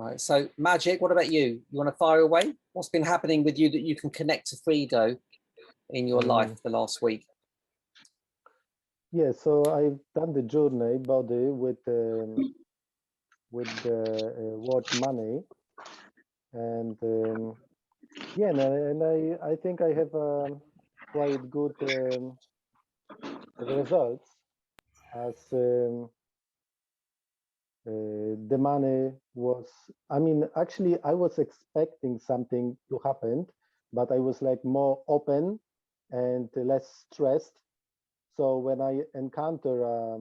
All right. So Magic, what about you? You want to fire away? What's been happening with you that you can connect to Frido in your life the last week? Yeah, so I've done the journey body with the word money, and yeah, and I think I have quite good results as the money was. I mean, actually, I was expecting something to happen, but I was like more open and less stressed. So when I encounter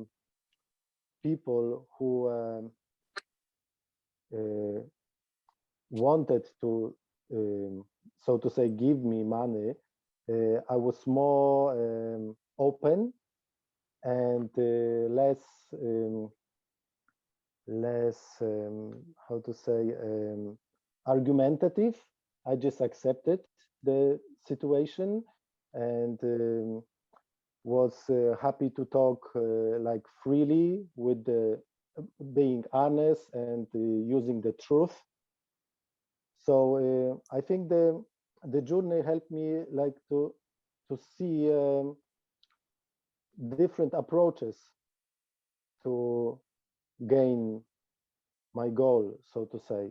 people who wanted to, so to say, give me money, I was more open and less, how to say, argumentative. I just accepted the situation and was happy to talk like freely with the being honest and using the truth. So I think the journey helped me like to see different approaches to gain my goal, so to say.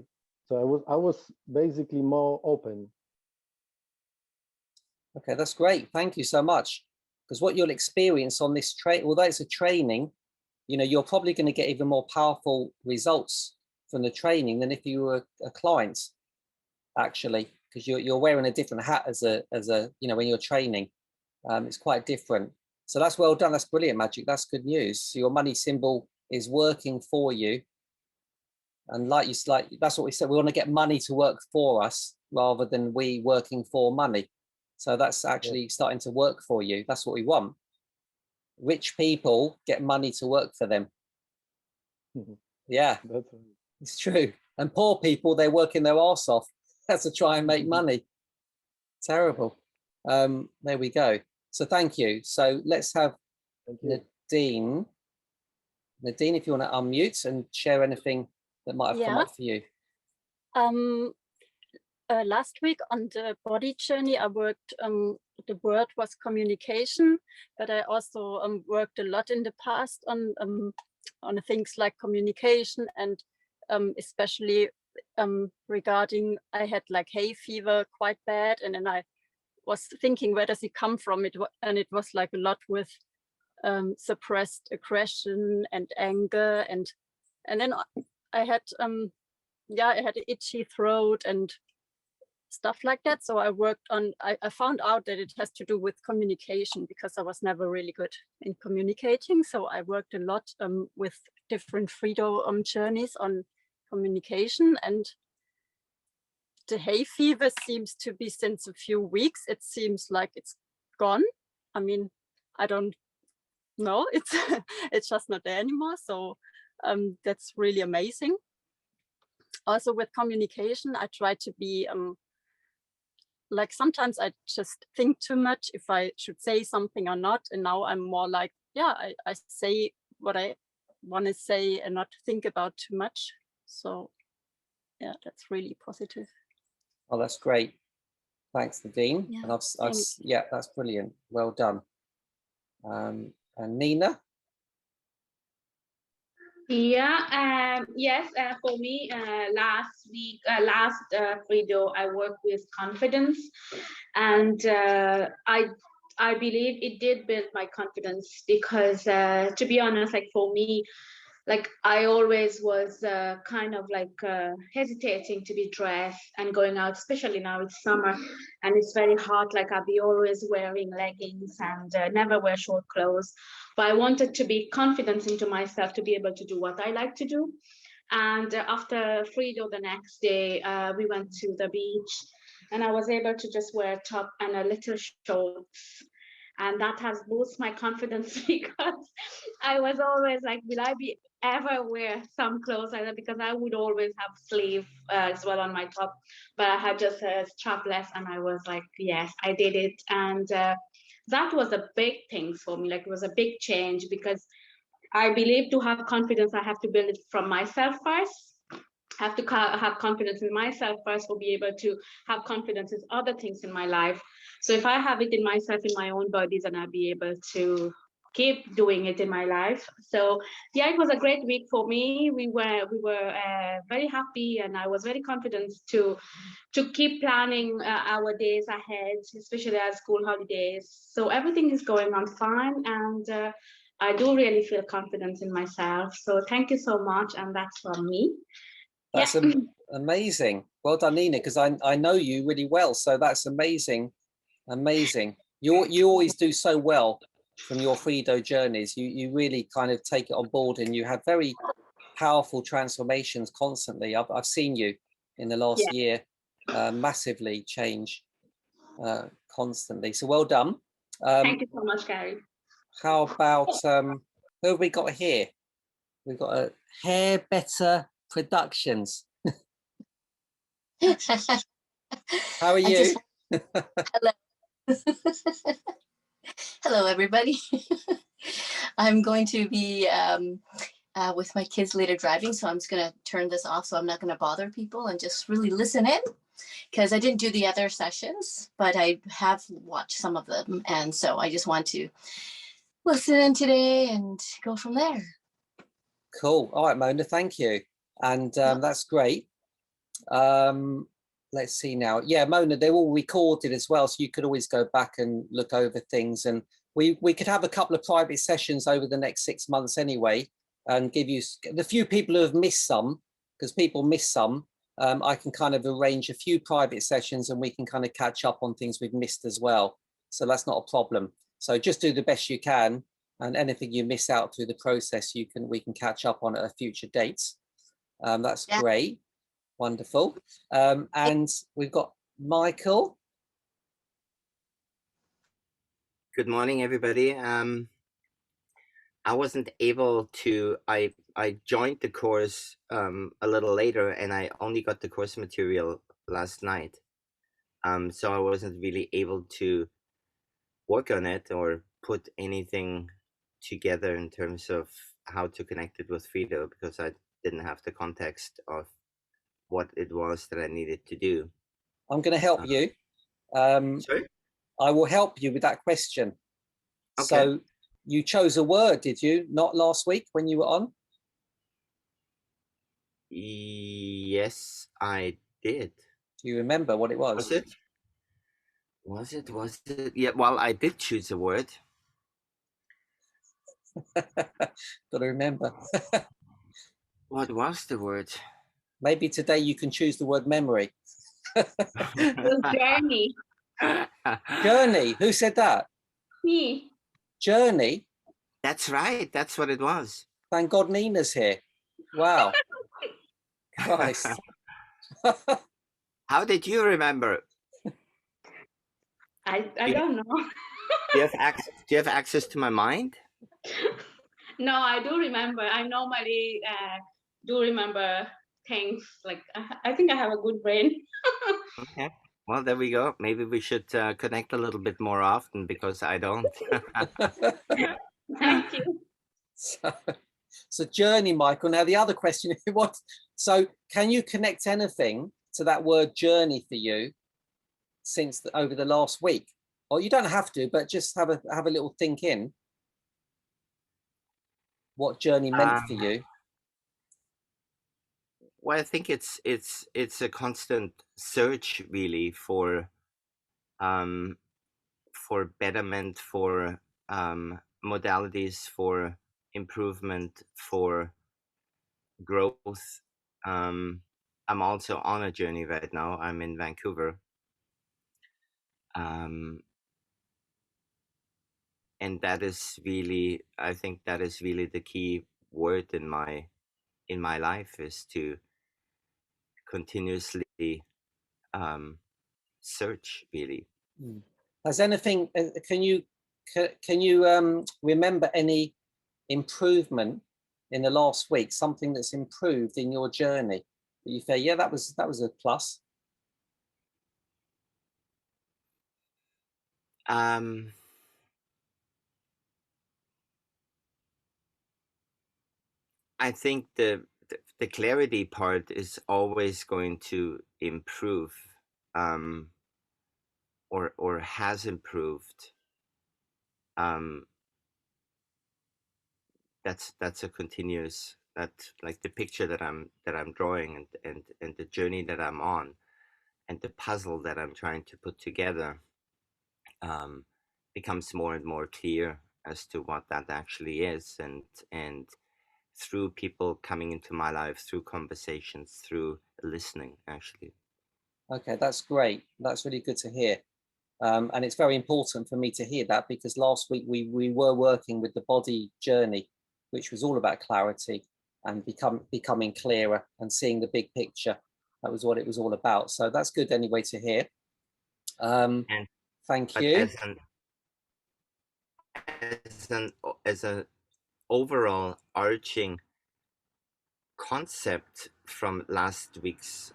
So I was basically more open. Okay, that's great. Thank you so much. Because what you'll experience on this although it's a training, you're probably going to get even more powerful results from the training than if you were a client, actually, because you're wearing a different hat as a when you're training. It's quite different. So that's well done. That's brilliant, Magic. That's good news. So your money symbol is working for you. And that's what we said. We want to get money to work for us rather than we working for money. So that's actually starting to work for you. That's what we want. Rich people get money to work for them. Yeah, That's right. It's true. And poor people, they're working their arse off. That's to try and make money. Terrible. There we go. So thank you. So let's have Nadine. Nadine, if you want to unmute and share anything that might have come up for you. Last week on the body journey, I worked, the word was communication, but I also worked a lot in the past on things like communication and especially regarding, I had like hay fever quite bad, and then I was thinking, where does it come from? And it was like a lot with suppressed aggression and anger, and then I had I had an itchy throat and stuff like that. So I worked on, I found out that it has to do with communication, because I was never really good in communicating. So I worked a lot with different Frido journeys on communication, and the hay fever seems to be, since a few weeks, it seems like it's gone. I mean, I don't know, it's just not there anymore. So that's really amazing. Also with communication, I try to be like, sometimes I just think too much if I should say something or not. And now I'm more like, yeah, I say what I want to say and not think about too much. So yeah, that's really positive. Oh, that's great. Thanks, Nadine. Yeah, and yeah, that's brilliant. Well done. And Nina? Yeah, yes, for me, last video, I worked with confidence, and I believe it did build my confidence, because to be honest, like for me, like I always was kind of like hesitating to be dressed and going out, especially now it's summer and it's very hot. Like I'll be always wearing leggings and never wear short clothes. But I wanted to be confident into myself to be able to do what I like to do. And after Frido the next day, we went to the beach, and I was able to just wear a top and a little shorts. And that has boosted my confidence, because I was always like, will I be ever wear some clothes like that? Because I would always have sleeve as well on my top, but I had just a strapless, and I was like, yes, I did it. And that was a big thing for me. Like it was a big change, because I believe to have confidence, I have to build it from myself first. have to have confidence in myself first for be able to have confidence in other things in my life. So if I have it in myself, in my own body, then I'll be able to keep doing it in my life. So yeah, it was a great week for me. We were very happy, and I was very confident to keep planning our days ahead, especially as school holidays. So everything is going on fine, and I do really feel confident in myself. So thank you so much, and that's from me. That's Yeah. amazing. Well done, Nina, because I know you really well. So that's amazing. Amazing. You always do so well from your Frido journeys. You really kind of take it on board, and you have very powerful transformations constantly. I've seen you in the last year massively change constantly. So well done. Thank you so much, Gary. How about who have we got here? We've got a Hair Better Productions. How are you? Hello. Hello, everybody. I'm going to be with my kids later driving, so I'm just going to turn this off, so I'm not going to bother people and just really listen in, because I didn't do the other sessions, but I have watched some of them, and so I just want to listen in today and go from there. Cool. All right, Mona, thank you. And that's great. Let's see now. Yeah, Mona, they're all recorded as well, so you could always go back and look over things. And we could have a couple of private sessions over the next 6 months anyway, and give you the few people who have missed some, because people miss some. I can kind of arrange a few private sessions, and we can kind of catch up on things we've missed as well. So that's not a problem. So just do the best you can, and anything you miss out through the process, we can catch up on at a future date. That's great. Wonderful. And we've got Michael. Good morning, everybody. I wasn't able to, I joined the course a little later, and I only got the course material last night. So I wasn't really able to work on it or put anything together in terms of how to connect it with Frido, because I didn't have the context of what it was that I needed to do. I'm going to help you. Sorry? I will help you with that question. Okay. So you chose a word, did you? Not last week when you were on? Yes, I did. Do you remember what it was? Was it? Yeah, well, I did choose a word. Got to remember. What was the word? Maybe today you can choose the word memory. Journey. Journey. Who said that? Me. Journey. That's right. That's what it was. Thank God Nina's here. Wow. Christ. How did you remember? I don't know. Do you have access to my mind? No, I do remember. I normally do remember things. Like I think I have a good brain. Okay. Well, there we go. Maybe we should connect a little bit more often, because I don't. Thank you. So journey, Michael. Now the other question, if you want, so can you connect anything to that word journey for you since over the last week? Or you don't have to, but just have a little think in what journey meant for you. Well, I think it's a constant search, really, for betterment, for modalities, for improvement, for growth. I'm also on a journey right now. I'm in Vancouver. And that is really, I think that is really the key word in my life, is to continuously search, really. Has anything, can you remember any improvement in the last week, something that's improved in your journey that you say, yeah, that was a plus? I think the the clarity part is always going to improve, or has improved. That's a continuous, that like the picture that I'm drawing, and the journey that I'm on, and the puzzle that I'm trying to put together, becomes more and more clear as to what that actually is, and through people coming into my life, through conversations, through listening, actually. Okay, that's great. That's really good to hear. And it's very important for me to hear that, because last week we were working with the body journey, which was all about clarity and becoming clearer and seeing the big picture. That was what it was all about. So that's good anyway to hear. Thank But you. as an overall arching concept from last week's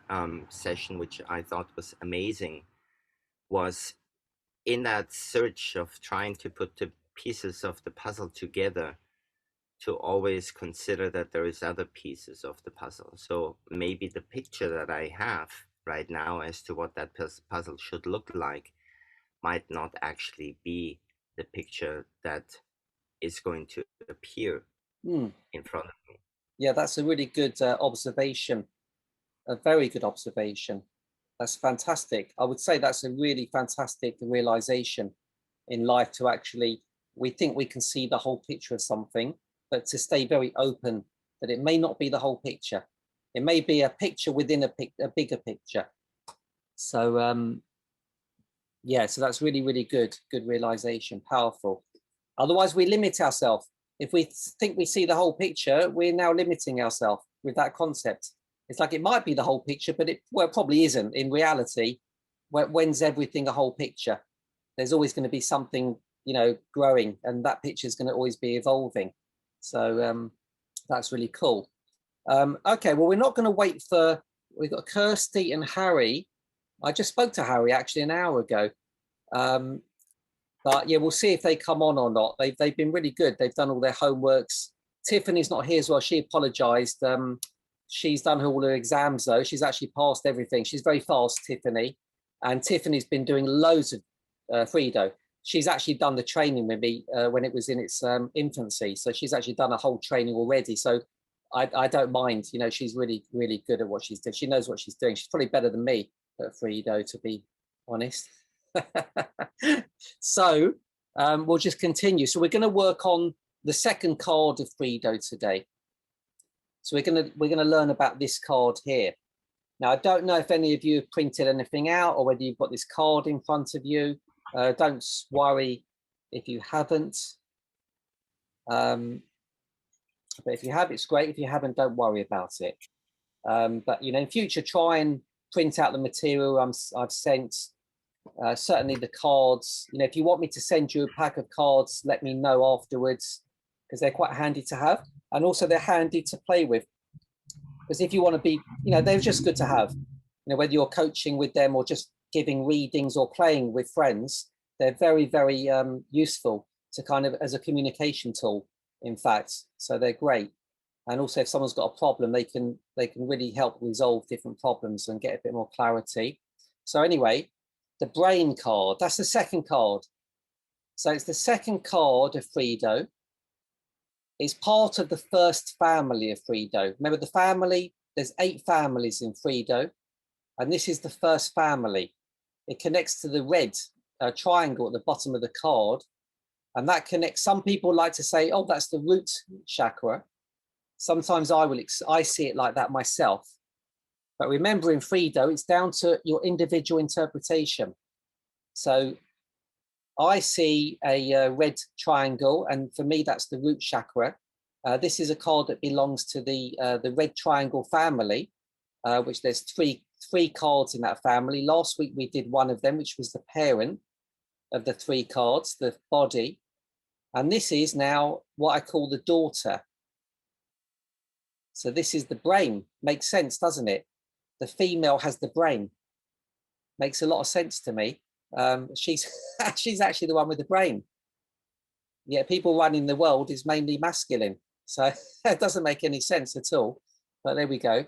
session, which I thought was amazing, was in that search of trying to put the pieces of the puzzle together, to always consider that there is other pieces of the puzzle. So maybe the picture that I have right now as to what that puzzle should look like might not actually be the picture that is going to appear in front of me. Yeah, that's a really good observation. A very good observation. That's fantastic. I would say that's a really fantastic realization in life, to actually, we think we can see the whole picture of something, but to stay very open that it may not be the whole picture. It may be a picture within a bigger picture. So yeah, so that's really, really good realization, powerful. Otherwise we limit ourselves. If we think we see the whole picture, we're now limiting ourselves with that concept. It's like it might be the whole picture, but it probably isn't. In reality, when's everything a whole picture? There's always going to be something, growing, and that picture is going to always be evolving. So that's really cool. Okay, well, we're not going to wait for, we've got Kirsty and Harry. I just spoke to Harry actually an hour ago. But yeah, we'll see if they come on or not. They've been really good. They've done all their homeworks. Tiffany's not here as well. She apologized. She's done all her exams though. She's actually passed everything. She's very fast, Tiffany. And Tiffany's been doing loads of Frido. She's actually done the training with me when it was in its infancy. So she's actually done a whole training already. So I don't mind. She's really, really good at what she's doing. She knows what she's doing. She's probably better than me at Frido, to be honest. So we'll just continue. So we're going to work on the second card of Frido today. So we're going to learn about this card here. Now, I don't know if any of you have printed anything out or whether you've got this card in front of you. Don't worry if you haven't. But if you have, it's great. If you haven't, don't worry about it. But in future, try and print out the material I've sent. Certainly the cards. If you want me to send you a pack of cards, let me know afterwards, because they're quite handy to have, and also they're handy to play with. Because if you want to be, they're just good to have. Whether you're coaching with them or just giving readings or playing with friends, they're very, very useful to kind of as a communication tool, in fact. So they're great. And also if someone's got a problem, they can really help resolve different problems and get a bit more clarity. So anyway, the brain card, that's the second card. So it's the second card of Frido. It's part of the first family of Frido. Remember the family, there's 8 families in Frido, and this is the first family. It connects to the red triangle at the bottom of the card, and that connects, some people like to say, oh, that's the root chakra. Sometimes I see it like that myself. But remember in Frido, it's down to your individual interpretation. So I see a red triangle, and for me, that's the root chakra. This is a card that belongs to the red triangle family, which there's three cards in that family. Last week, we did one of them, which was the parent of the 3 cards, the body. And this is now what I call the daughter. So this is the brain. Makes sense, doesn't it? The female has the brain. Makes a lot of sense to me. She's actually the one with the brain. Yeah, people running the world is mainly masculine. So it doesn't make any sense at all. but there we go.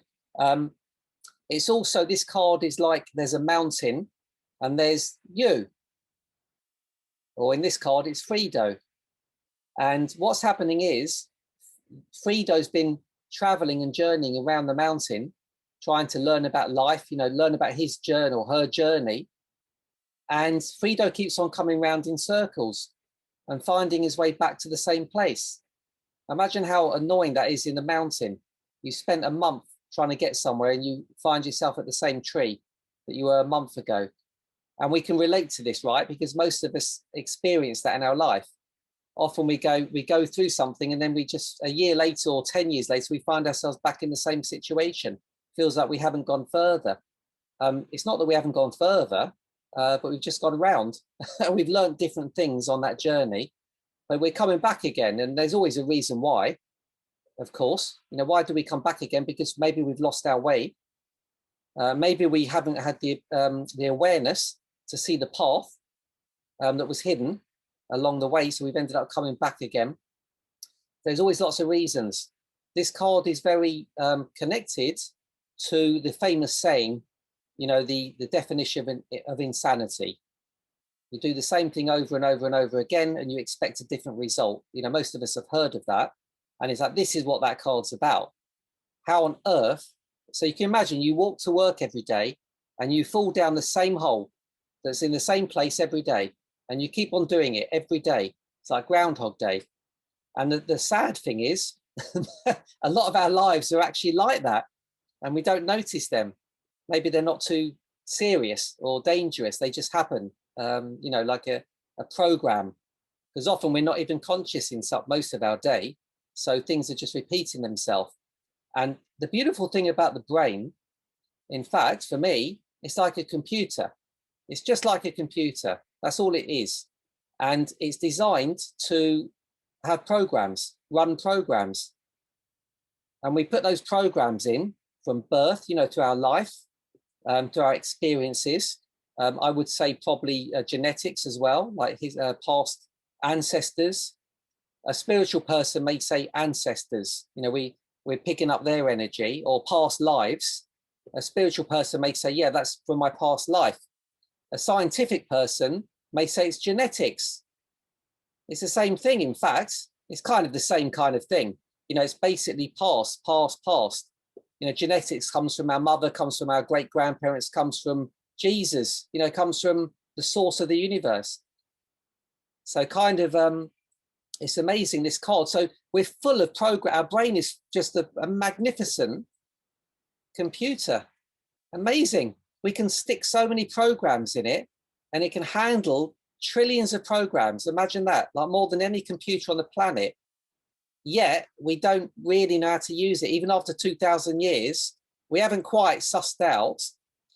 It's also, this card is like there's a mountain and there's you. Or in this card, it's Frido. And what's happening is Frido's been traveling and journeying around the mountain, trying to learn about life, you know, learn about his journey or her journey. And Frido keeps on coming round in circles and finding his way back to the same place. Imagine how annoying that is in the mountain. You spent a month trying to get somewhere and you find yourself at the same tree that you were a month ago. And we can relate to this, right? Because most of us experience that in our life. Often we go through something and then we just, a year later or 10 years later, we find ourselves back in the same situation. Feels like we haven't gone further. It's not that we haven't gone further, but we've just gone around. We've learned different things on that journey, but we're coming back again. And there's always a reason why, of course. You know, why do we come back again? Because maybe we've lost our way. Maybe we haven't had the awareness to see the path that was hidden along the way. So we've ended up coming back again. There's always lots of reasons. This card is very connected to the famous saying, you know, the definition of insanity. You do the same thing over and over and over again, and you expect a different result. You know, most of us have heard of that. And it's like, this is what that card's about. How on earth? So you can imagine you walk to work every day and you fall down the same hole that's in the same place every day. And you keep on doing it every day. It's like Groundhog Day. And the sad thing is, a lot of our lives are actually like that. And we don't notice them. Maybe they're not too serious or dangerous. They just happen, you know, like a program. Because often we're not even conscious in most of our day. So things are just repeating themselves. And the beautiful thing about the brain, in fact, for me, it's like a computer. It's just like a computer. That's all it is. And it's designed to have programs, run programs. And we put those programs in from birth, you know, to our life, to our experiences. I would say probably genetics as well, like his past ancestors. A spiritual person may say ancestors, you know, we're picking up their energy, or past lives. A spiritual person may say, yeah, that's from my past life. A scientific person may say it's genetics. It's the same thing. In fact, it's kind of the same kind of thing. You know, it's basically past. You know, genetics comes from our mother, comes from our great grandparents, comes from Jesus, you know, comes from the source of the universe. So kind of, it's amazing, this card. So we're full of program. Our brain is just a magnificent computer. Amazing. We can stick so many programs in it and it can handle trillions of programs. Imagine that, like more than any computer on the planet. Yet we don't really know how to use it. Even after 2000 years, we haven't quite sussed out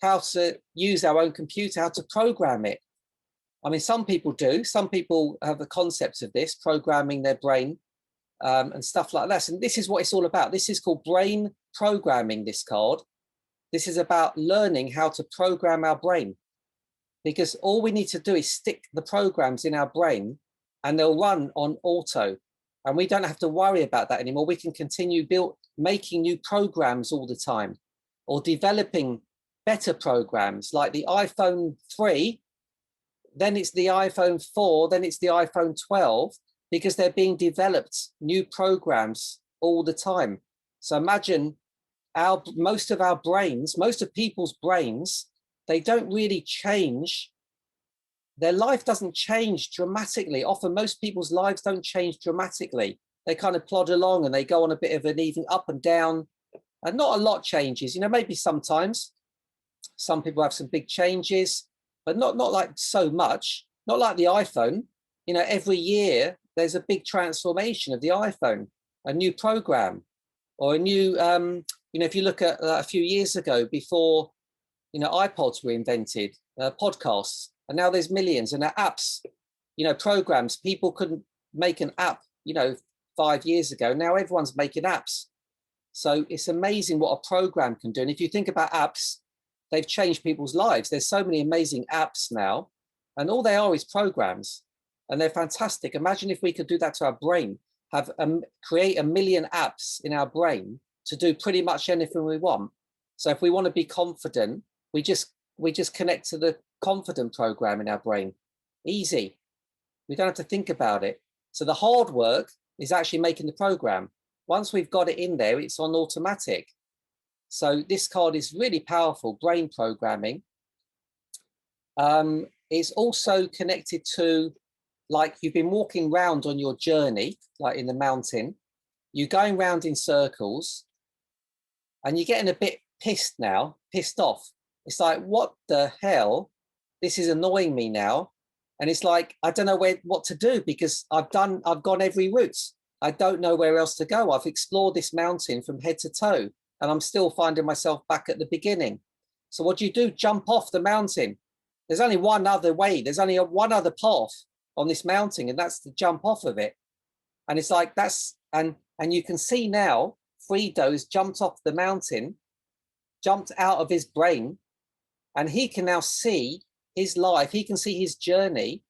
how to use our own computer, how to program it. I mean, some people do. Some people have the concepts of this, programming their brain and stuff like that. And this is what it's all about. This is called brain programming, this card. This is about learning how to program our brain, because all we need to do is stick the programs in our brain and they'll run on auto. And we don't have to worry about that anymore. We can continue making new programs all the time, or developing better programs like the iPhone 3, then it's the iPhone 4, then it's the iPhone 12, because they're being developed new programs all the time. So imagine most of our brains, most of people's brains, they don't really change. Their life doesn't change dramatically. Often most people's lives don't change dramatically. They kind of plod along and they go on a bit of an even up and down, and not a lot changes. You know, maybe sometimes some people have some big changes, but not like so much, not like the iPhone. You know, every year there's a big transformation of the iPhone, a new program, or a new, you know, if you look at a few years ago, before, you know, iPods were invented, podcasts, and now there's millions, and apps, you know, programs. People couldn't make an app, you know, 5 years ago. Now everyone's making apps. So it's amazing what a program can do. And if you think about apps, they've changed people's lives. There's so many amazing apps now, and all they are is programs, and they're fantastic. Imagine if we could do that to our brain, create 1 million apps in our brain to do pretty much anything we want. So if we want to be confident, we just connect to the confident program in our brain. Easy. We don't have to think about it. So the hard work is actually making the program. Once we've got it in there, it's on automatic. So this card is really powerful, brain programming. It's also connected to, like, you've been walking around on your journey, like in the mountain, you're going round in circles and you're getting a bit pissed off. It's like, what the hell? This is annoying me now. And it's like, I don't know what to do, because I've gone every route. I don't know where else to go. I've explored this mountain from head to toe, and I'm still finding myself back at the beginning. So what do? Jump off the mountain. There's only one other way. There's only one other path on this mountain, and that's to jump off of it. And it's like, and you can see now, Frido's jumped off the mountain, jumped out of his brain, and he can now see his life. He can see his journey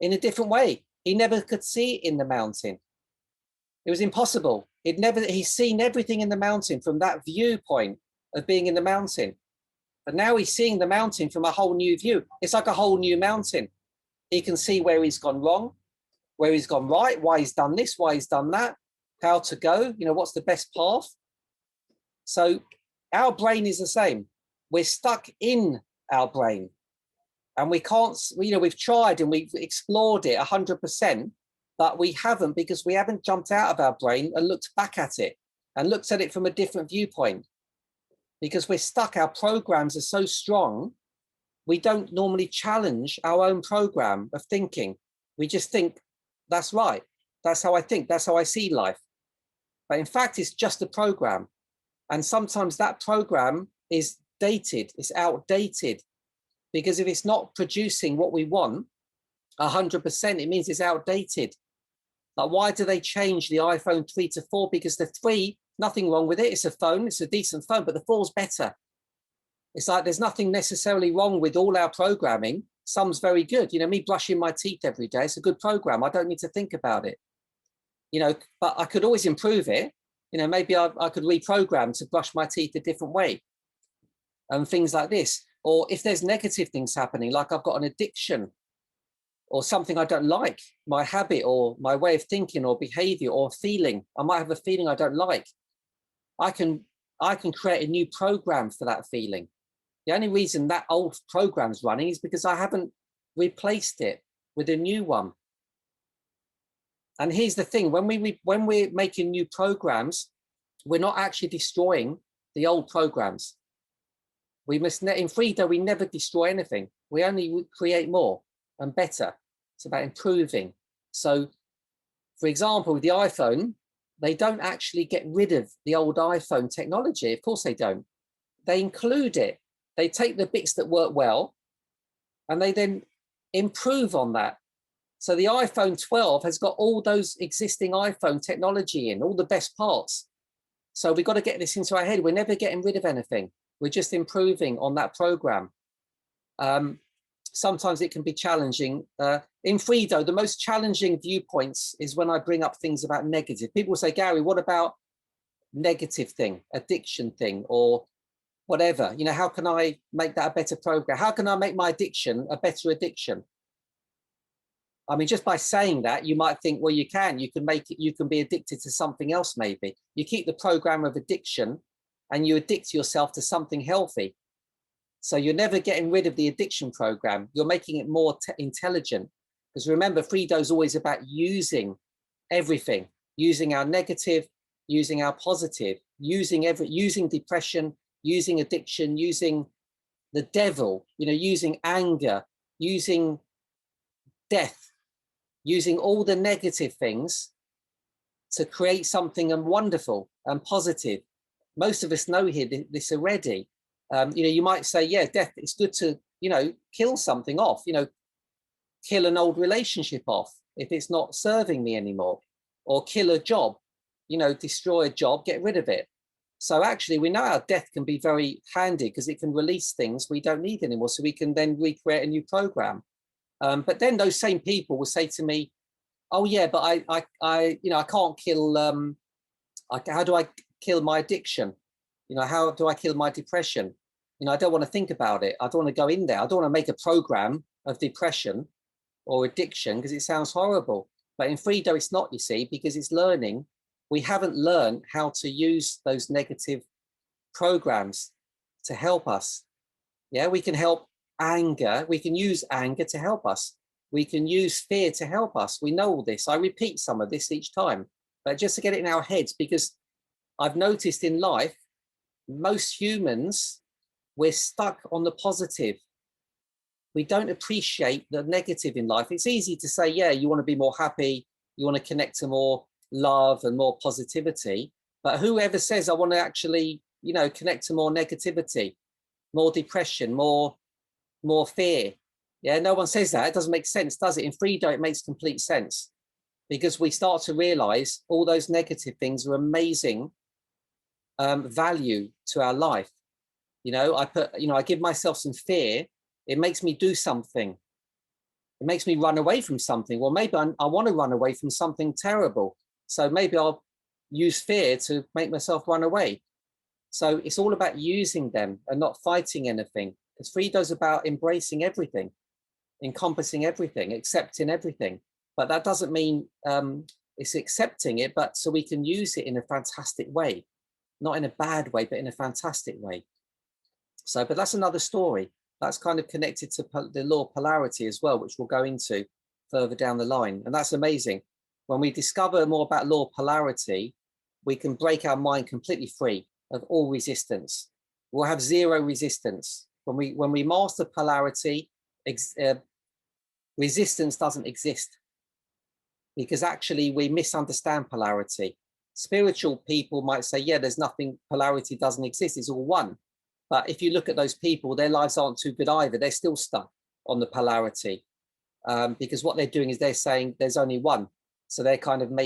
in a different way. He never could see it in the mountain. It was impossible. He's seen everything in the mountain from that viewpoint of being in the mountain. But now he's seeing the mountain from a whole new view. It's like a whole new mountain. He can see where he's gone wrong, where he's gone right, why he's done this, why he's done that, how to go, what's the best path. So our brain is the same. We're stuck in our brain, and we can't, we've tried and we've explored it 100%, but we haven't, because we haven't jumped out of our brain and looked back at it and looked at it from a different viewpoint. Because we're stuck, our programs are so strong, we don't normally challenge our own program of thinking. We just think, that's right, that's how I think, that's how I see life. But in fact, it's just a program. And sometimes that program is dated, it's outdated, because if it's not producing what we want 100%, it means it's outdated. Like, why do they change the iPhone 3 to 4? Because the 3, nothing wrong with it. It's a phone, it's a decent phone, but the 4's better. It's like, there's nothing necessarily wrong with all our programming. Some's very good. Me brushing my teeth every day, it's a good program. I don't need to think about it. But I could always improve it. Maybe I could reprogram to brush my teeth a different way and things like this. Or if there's negative things happening, like I've got an addiction or something I don't like, my habit or my way of thinking or behavior or feeling, I might have a feeling I don't like. I can create a new program for that feeling. The only reason that old program's running is because I haven't replaced it with a new one. And here's the thing, when we're making new programs, we're not actually destroying the old programs. We must, in Frido, we never destroy anything. We only create more and better. It's about improving. So, for example, with the iPhone, they don't actually get rid of the old iPhone technology. Of course they don't. They include it. They take the bits that work well, and they then improve on that. So the iPhone 12 has got all those existing iPhone technology in, all the best parts. So we've got to get this into our head. We're never getting rid of anything. We're just improving on that program. Sometimes it can be challenging. In Frido, the most challenging viewpoints is when I bring up things about negative. People say, Gary, what about negative thing, addiction thing, or whatever? How can I make that a better program? How can I make my addiction a better addiction? I mean, just by saying that, you might think, well, you can make it, you can be addicted to something else, maybe. You keep the program of addiction and you addict yourself to something healthy. So you're never getting rid of the addiction program. You're making it more intelligent. Because remember, Frido's always about using everything, using our negative, using our positive, using depression, using addiction, using the devil, using anger, using death, using all the negative things to create something wonderful and positive. Most of us know here this already. You might say, yeah, death, it's good to, kill something off, kill an old relationship off if it's not serving me anymore, or kill a job, destroy a job, get rid of it. So actually, we know our death can be very handy because it can release things we don't need anymore. So we can then recreate a new program. But then those same people will say to me, oh yeah, but I can't kill, how do I kill my addiction? You know, how do I kill my depression? You know, I don't want to think about it. I don't want to go in there. I don't want to make a program of depression or addiction because it sounds horrible. But in Frido, it's not, you see, because it's learning. We haven't learned how to use those negative programs to help us. Yeah, we can help anger. We can use anger to help us. We can use fear to help us. We know all this. I repeat some of this each time, but just to get it in our heads, because I've noticed in life, most humans, we're stuck on the positive. We don't appreciate the negative in life. It's easy to say, yeah, you want to be more happy, you want to connect to more love and more positivity, but whoever says I want to actually, you know, connect to more negativity, more depression, more fear? Yeah, no one says that. It doesn't make sense, does it? In Frido, it makes complete sense, because we start to realize all those negative things are amazing value to our life. You know, I give myself some fear. It makes me do something. It makes me run away from something. Well, maybe I want to run away from something terrible. So maybe I'll use fear to make myself run away. So it's all about using them and not fighting anything. Because Frido's about embracing everything, encompassing everything, accepting everything. But that doesn't mean it's accepting it, but so we can use it in a fantastic way, not in a bad way, but in a fantastic way. So, but that's another story. That's kind of connected to the law of polarity as well, which we'll go into further down the line. And that's amazing. When we discover more about law of polarity, we can break our mind completely free of all resistance. We'll have zero resistance. When we master polarity, resistance doesn't exist, because actually we misunderstand polarity. Spiritual people might say, yeah, there's nothing, polarity doesn't exist, it's all one. But if you look at those people, their lives aren't too good either. They're still stuck on the polarity, because what they're doing is they're saying there's only one. So they're kind of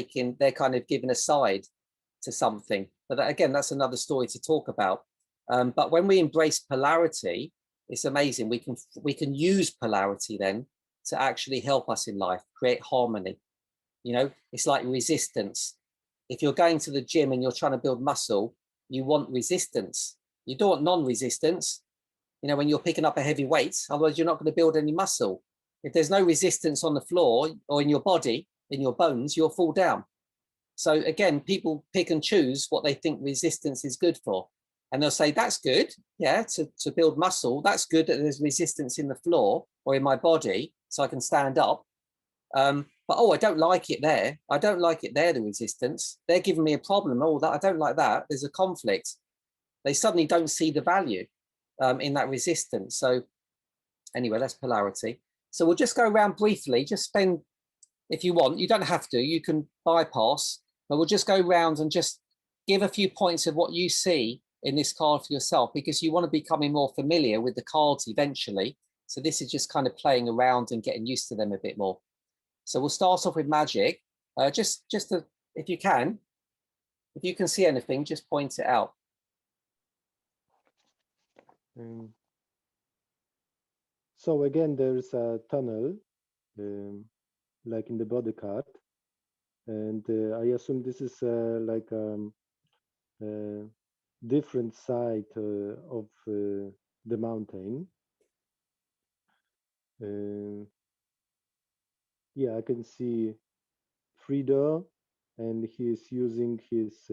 giving a side to something. But that, again, that's another story to talk about. But when we embrace polarity, it's amazing. We can use polarity then to actually help us in life, create harmony. You know, it's like resistance. If you're going to the gym and you're trying to build muscle, you want resistance. You don't want non-resistance. You know, when you're picking up a heavy weight, otherwise you're not going to build any muscle. If there's no resistance on the floor or in your body, in your bones, you'll fall down. So again, people pick and choose what they think resistance is good for. And they'll say, that's good, yeah, to build muscle. That's good that there's resistance in the floor or in my body so I can stand up. But, oh, I don't like it there. I don't like it there, the resistance. They're giving me a problem. Oh, that I don't like that. There's a conflict. They suddenly don't see the value in that resistance. So anyway, that's polarity. So we'll just go around briefly, just spend, if you want, you don't have to, you can bypass, but we'll just go around and just give a few points of what you see in this card for yourself, because you want to be becoming more familiar with the cards eventually. So this is just kind of playing around and getting used to them a bit more. So we'll start off with magic. If you can see anything, just point it out. So again, there's a tunnel, like in the body card, and I assume this is like a different side of the mountain. Yeah, I can see Frido, and he's using his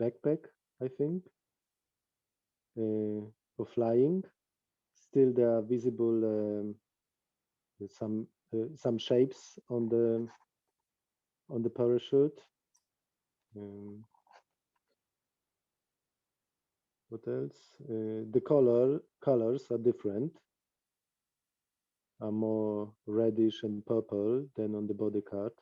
backpack, I think, for flying. Still, there are visible some shapes on the parachute. What else? The colors are different. Are more reddish and purple than on the body card.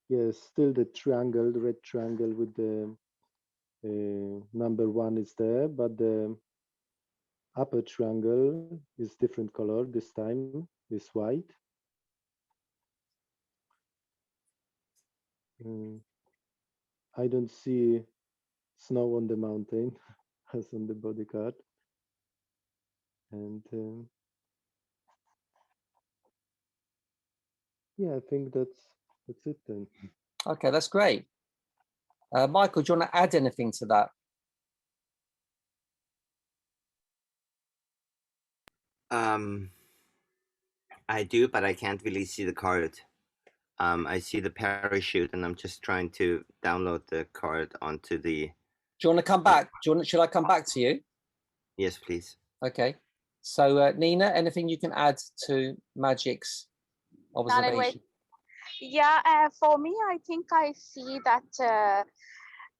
Yes, still the triangle, the red triangle with the number 1 is there, but the upper triangle is different color. This time is white. I don't see snow on the mountain as on the body card. And Yeah, I think that's it then. Okay, that's great. Michael, do you want to add anything to that? I do, but I can't really see the card. I see the parachute, and I'm just trying to download the card onto the. Do you want to come back? Should I come back to you? Yes, please. Okay. So Nina, anything you can add to Magic's observation? Yeah, for me, I think I see that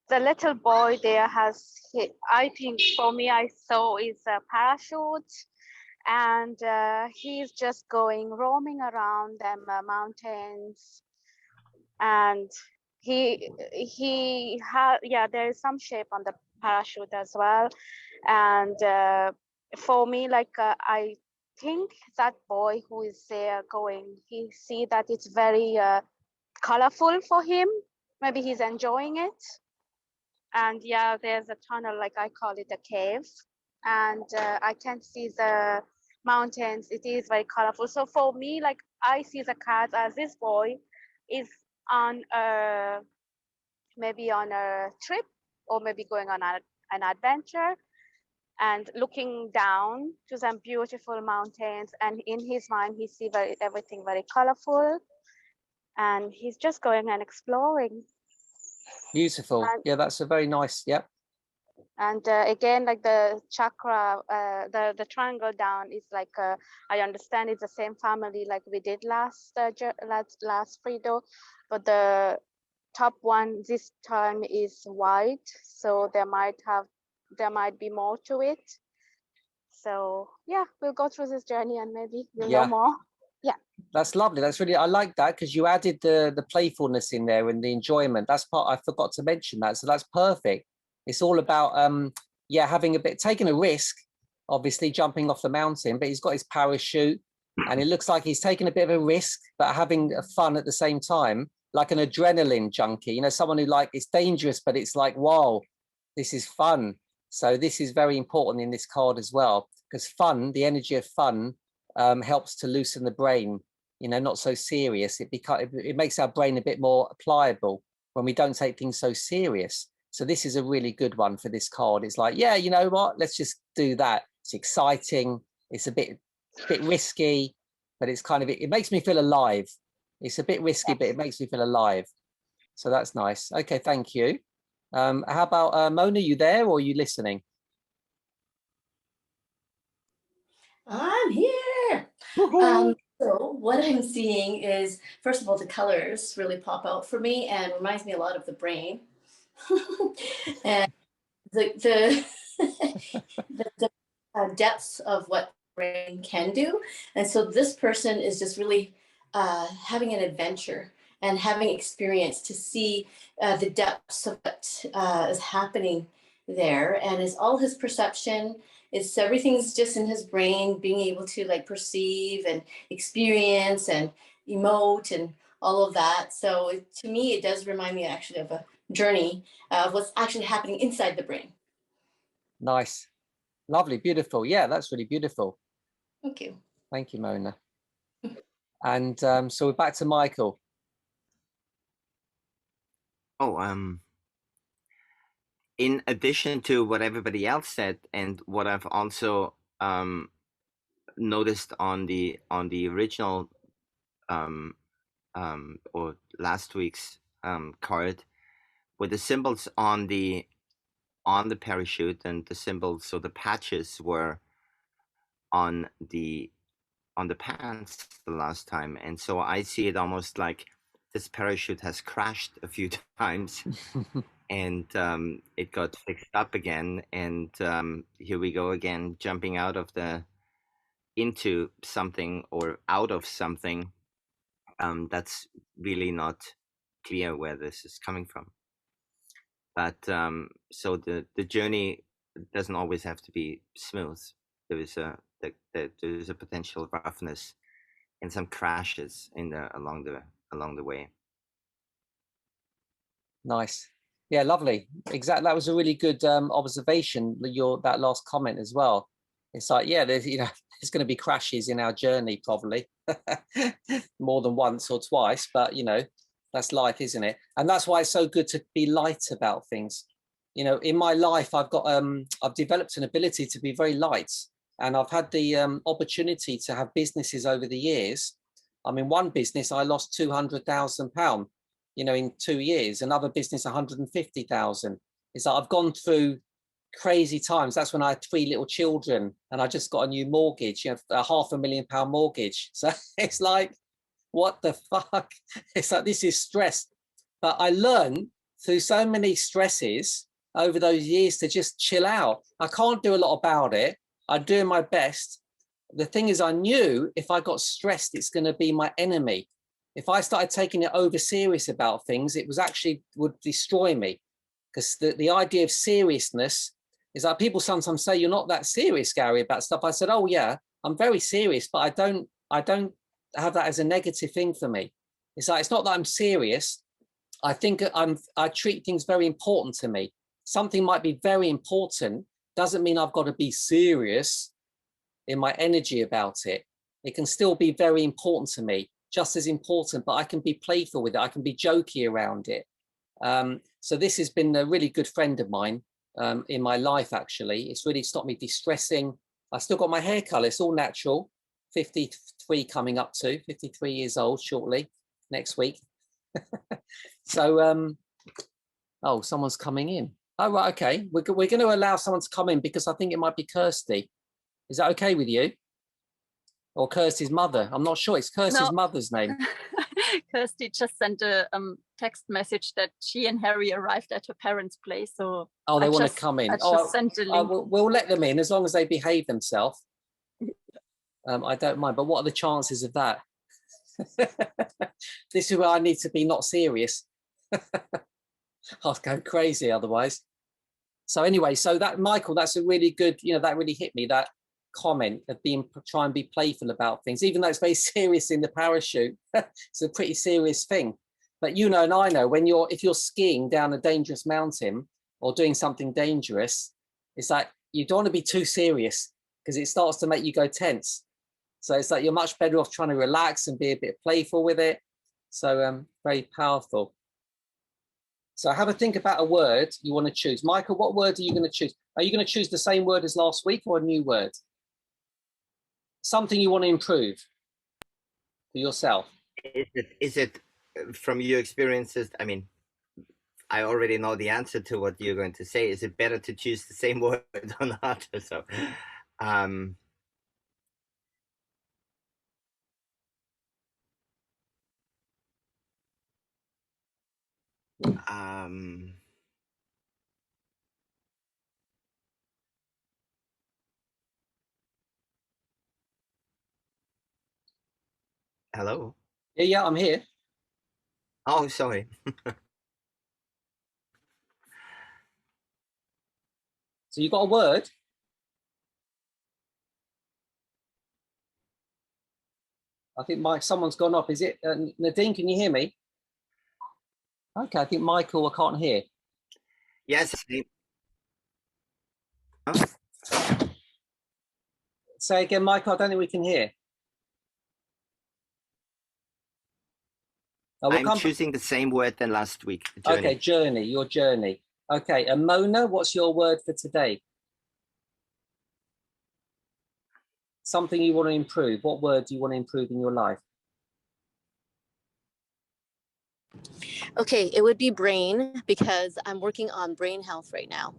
the little boy there I think for me, I saw is a parachute, and he's just roaming around them mountains, and there is some shape on the parachute as well, and for me, I think that boy who is there he see that it's very colorful for him. Maybe he's enjoying it. And yeah, there's a tunnel, like I call it a cave, and I can see the mountains. It is very colorful. So for me, like, I see the cards as this boy is on maybe on a trip, or maybe going on an adventure, and looking down to some beautiful mountains, and in his mind he sees everything very colorful, and he's just going and exploring. Beautiful. Yeah, that's a very nice. Yep. And again, like the chakra, the triangle down is like, I understand it's the same family like we did last Frido, but the top one this time is white, so there might be more to it. So yeah, we'll go through this journey and maybe we'll know more. Yeah, that's lovely. That's really, I like that, because you added the playfulness in there and the enjoyment. That's part I forgot to mention that, so that's perfect. It's all about having taking a risk, obviously jumping off the mountain, but he's got his parachute and it looks like he's taking a bit of a risk but having fun at the same time, like an adrenaline junkie, you know, someone who, like, it's dangerous but it's like, wow, this is fun. So this is very important in this card as well, because fun, the energy of fun, helps to loosen the brain, you know, not so serious. It makes our brain a bit more pliable when we don't take things so serious. So this is a really good one for this card. It's like, yeah, you know what? Let's just do that. It's exciting. It's a bit risky, but it's kind of, it makes me feel alive. It's a bit risky, but it makes me feel alive. So that's nice. Okay, thank you. How about Mona? You there, or are you listening? I'm here. So what I'm seeing is, first of all, the colors really pop out for me and reminds me a lot of the brain. And the depths of what brain can do. And so this person is just really having an adventure and having experience to see the depths of what is happening there. And it's all his perception. It's everything's just in his brain, being able to like perceive and experience and emote and all of that. So to me, it does remind me actually of a journey of what's actually happening inside the brain. Nice. Lovely. Beautiful. Yeah, that's really beautiful. Thank you. Thank you, Mona. And so we're back to Michael. Oh, in addition to what everybody else said, and what I've also noticed on the original or last week's card, with the symbols on the parachute, and the symbols, so the patches were on the pants the last time, and so I see it almost like this parachute has crashed a few times. And it got fixed up again, and here we go again, jumping out of into something or out of something. That's really not clear where this is coming from. But so the journey doesn't always have to be smooth. There is a potential roughness and some crashes along the way. Nice. Yeah, lovely. Exactly. That was a really good observation. That last comment as well. It's like, yeah, there's, you know, there's going to be crashes in our journey, probably more than once or twice, but you know, that's life, isn't it? And that's why it's so good to be light about things. You know, in my life, I've developed an ability to be very light, and I've had the opportunity to have businesses over the years. I mean, one business I lost £200,000, you know, in 2 years. Another business 150,000. It's like I've gone through crazy times. That's when I had 3 little children, and I just got a new mortgage, you know, a £500,000 mortgage. So it's like, what the fuck? It's like, this is stress. But I learned through so many stresses over those years to just chill out. I can't do a lot about it. I'm doing my best. The thing is, I knew if I got stressed, it's going to be my enemy. If I started taking it over serious about things, it was actually would destroy me. Because the idea of seriousness is like, people sometimes say, you're not that serious, Gary, about stuff. I said, oh yeah, I'm very serious, but I don't have that as a negative thing for me. It's like, it's not that I'm serious. I think I treat things very important to me. Something might be very important, doesn't mean I've got to be serious in my energy about it. It can still be very important to me, just as important, but I can be playful with it. I can be jokey around it. So this has been a really good friend of mine in my life, actually. It's really stopped me distressing. I still got my hair color, it's all natural. 53 coming up to, 53 years old shortly, next week. So, oh, someone's coming in. Oh, right, okay. We're going to allow someone to come in because I think it might be Kirsty. Is that okay with you? Or Kirsty's mother? I'm not sure. It's Kirsty's mother's name. Kirsty just sent a text message that she and Harry arrived at her parents' place. So oh, they want to come in. I just sent a link. We'll let them in as long as they behave themselves. I don't mind. But what are the chances of that? This is where I need to be not serious. I'll go crazy otherwise. So anyway, so that, Michael, that's a really good, you know, that really hit me, that comment of try and be playful about things, even though it's very serious in the parachute. It's a pretty serious thing. But you know, and I know, when if you're skiing down a dangerous mountain or doing something dangerous, it's like, you don't want to be too serious because it starts to make you go tense. So it's like, you're much better off trying to relax and be a bit playful with it. So very powerful. So have a think about a word you want to choose. Michael, what word are you going to choose? Are you going to choose the same word as last week or a new word? Something you want to improve for yourself. Is it from your experiences? I mean, I already know the answer to what you're going to say. Is it better to choose the same word or not? So, hello? Yeah, I'm here. Oh, sorry. So you got a word? I think someone's gone off. Is it Nadine? Can you hear me? Okay, I think Michael, I can't hear. Yes. Say again, Michael. I don't think we can hear. I'm choosing the same word than last week. Journey. Okay, journey, your journey. Okay, and Mona, what's your word for today? Something you want to improve. What word do you want to improve in your life? Okay, it would be brain, because I'm working on brain health right now.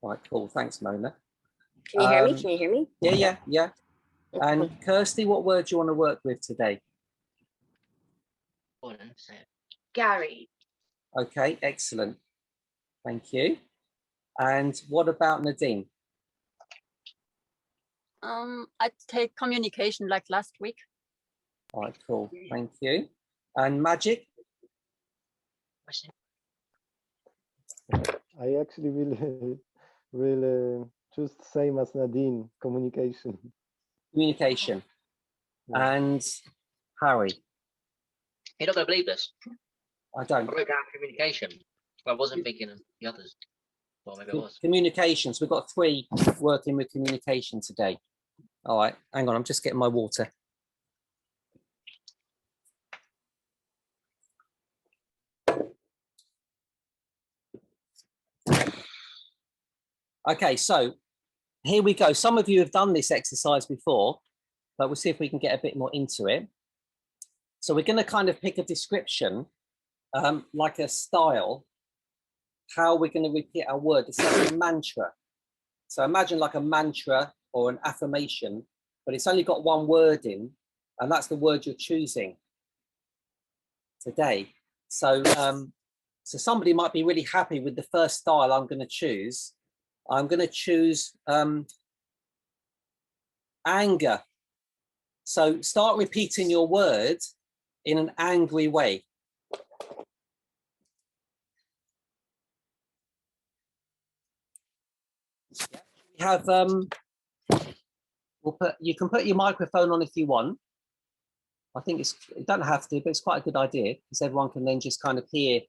Right, cool. Thanks, Mona. Can you hear me? Can you hear me? Yeah. And Kirsty, what word do you want to work with today? Gary. Okay, excellent. Thank you. And what about Nadine? I'd take communication like last week. All right, cool. Thank you. And Magic? I actually will choose the same as Nadine, communication. Communication. Yeah. And Harry? You're not going to believe this. I don't. I wrote down communication. I wasn't thinking of the others. Well, maybe it was. Communications. We've got 3 working with communication today. All right, hang on, I'm just getting my water. Okay, so here we go. Some of you have done this exercise before, but we'll see if we can get a bit more into it. So we're going to kind of pick a description, like a style, how we're going to repeat our word. It's like a mantra. So imagine like a mantra or an affirmation, but it's only got 1 word in, and that's the word you're choosing today. So, so somebody might be really happy with the first style I'm going to choose. I'm going to choose anger. So start repeating your word in an angry way. We have, you can put your microphone on if you want. I think it don't have to, but it's quite a good idea because everyone can then just kind of hear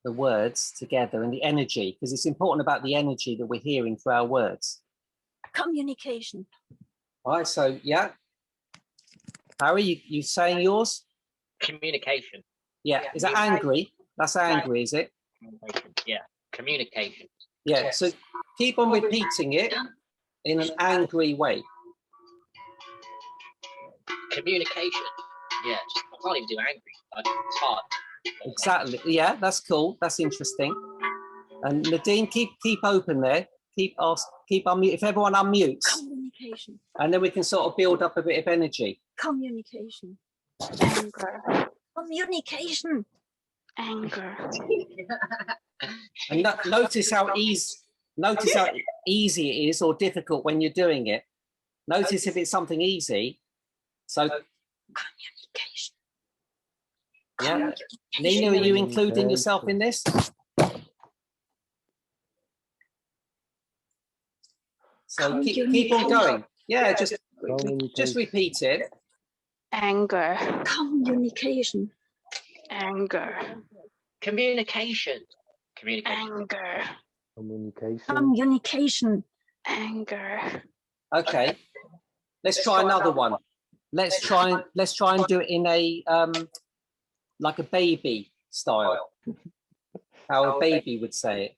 the words together and the energy, because it's important about the energy that we're hearing for our words. Communication. All right, so yeah. Harry, you saying yours? Communication. Yeah, is that angry? That's angry, is it? Yeah, communication. Yeah, so keep on repeating it in an angry way. Communication. Yeah, just, I can't even do angry. It's hard. Exactly. Yeah, that's cool. That's interesting. And Nadine, keep open there. Keep unmute. If everyone unmutes, Communication. and then we can sort of build up a bit of energy. Communication. Anger. Communication. Anger. And notice how easy it is or difficult when you're doing it. Notice if it's something easy. So Communication. yeah, Nina, are you including yourself in this? So keep on going. Yeah, just repeat it. Anger. Communication. Anger. Communication. Communication. Anger. Communication. Communication. Anger. Okay, let's try another one. Let's try and do it in a like a baby style. How a baby would say it.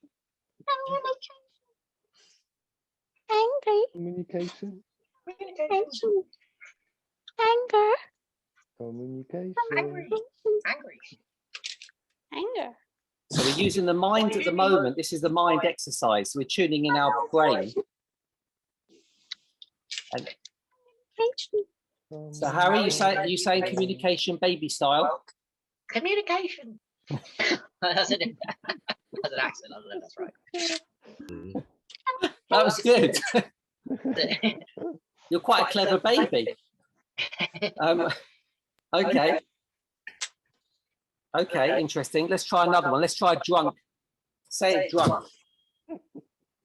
Angry. Communication. Communication. Anger. Communication. Angry. Angry. Anger. So we're using the mind at the moment. This is the mind exercise. We're tuning in our brain. And so Harry, you saying communication baby style? Communication. That's an accent. I don't know if that's right. That was good. You're quite a clever baby. Okay. Okay, interesting. Let's try another one. Let's try drunk. Say it drunk.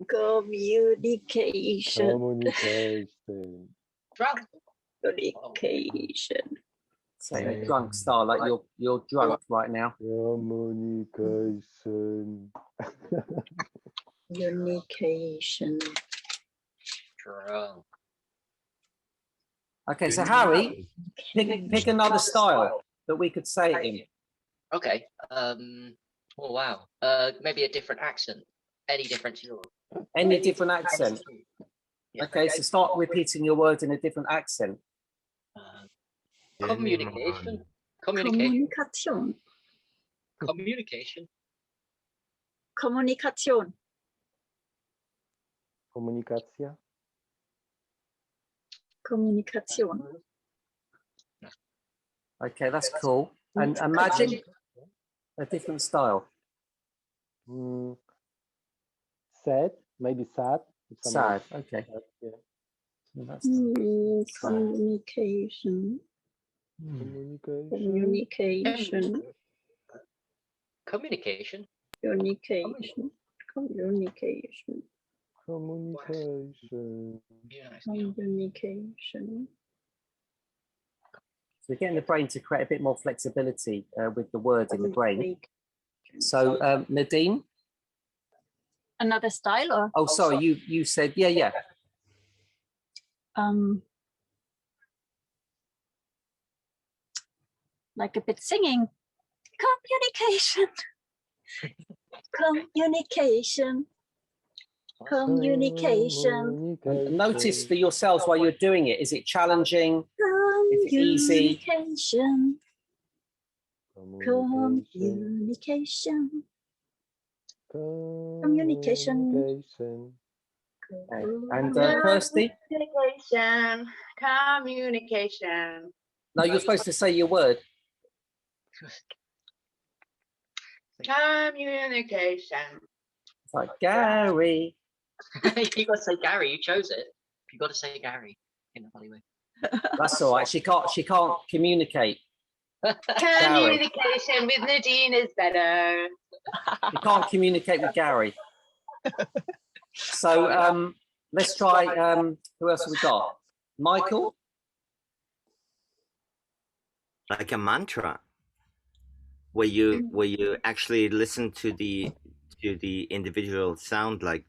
Communication. Communication. Drunk. Communication. Say it drunk style, like you're drunk right now. Communication. Communication. Drunk. Okay, so Harry, pick another style that we could say it in. Okay. Oh wow. Maybe a different accent. Any different to yours? Any different accent. Yeah. Okay, so start repeating your words in a different accent. Communication. Communication. Kommunikation. Communication. Kommunikation. Communication. Kommunikation. Okay, that's cool. And imagine a different style. Sad, maybe sad. If somebody Sad. Okay. sad, yeah. That's Communication. Communication. Communication. Communication. Communication. Communication. Communication. Yeah, nice. Communication. So we're getting the brain to create a bit more flexibility with the words in the brain. So Nadine, another style or Oh, sorry, you said, yeah. like a bit singing. Communication. Communication. And notice for yourselves while you're doing it, is it challenging? Is it easy? Communication. Communication. Communication. Okay. And Kirsty? Communication. No, you're supposed to say your word. Communication. It's like Gary. You got to say Gary. You chose it. You got to say Gary in a funny way. That's all right. She can't communicate. Communication with Nadine is better. You can't communicate with Gary. So let's try. Who else have we got? Michael. Like a mantra, where you actually listen to the individual sound, like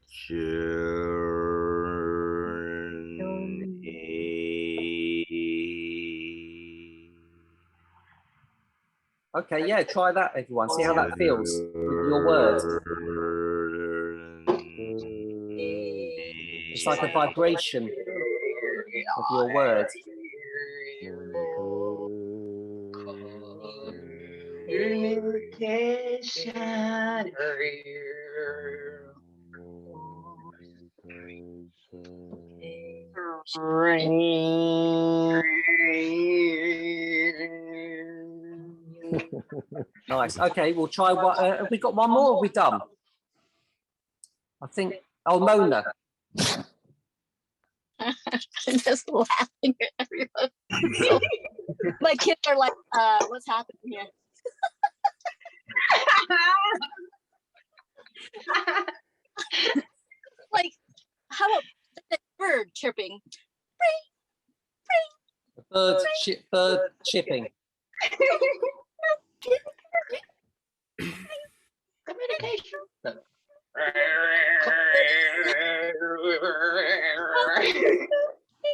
Okay, yeah, try that, everyone. See how that feels with your words. It's like a vibration of your words. Communication. Nice. Okay, we'll try what. Have we got one more? Or are we done? I think. Oh, Mona. I'm just laughing at everyone. My kids are like, what's happening here? Like, how about the bird chirping? Bird chipping. Communication.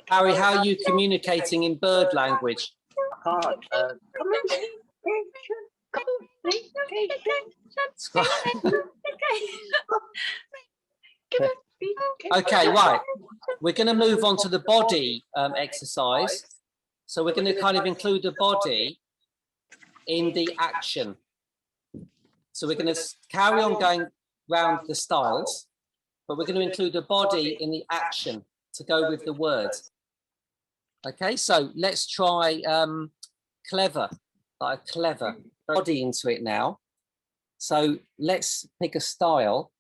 Harry, how are you communicating in bird language? Okay, right. We're going to move on to the body exercise. So we're going to kind of include the body in the action. So we're going to carry on going round the styles, but we're going to include the body in the action to go with the words. Okay, so let's try clever, like a clever body into it now. So let's pick a style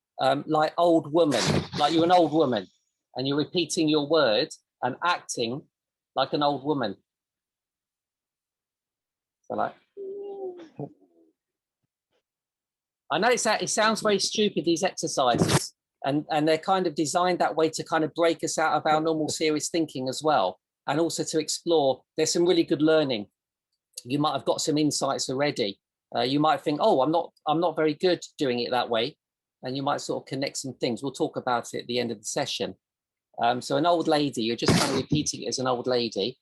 like old woman, like you're an old woman and you're repeating your word and acting like an old woman. So like, I know it sounds very stupid, these exercises, and they're kind of designed that way to kind of break us out of our normal serious thinking as well, and also to explore. There's some really good learning. You might have got some insights already. You might think, oh, I'm not very good doing it that way, and you might sort of connect some things. We'll talk about it at the end of the session. So an old lady, you're just kind of repeating it as an old lady.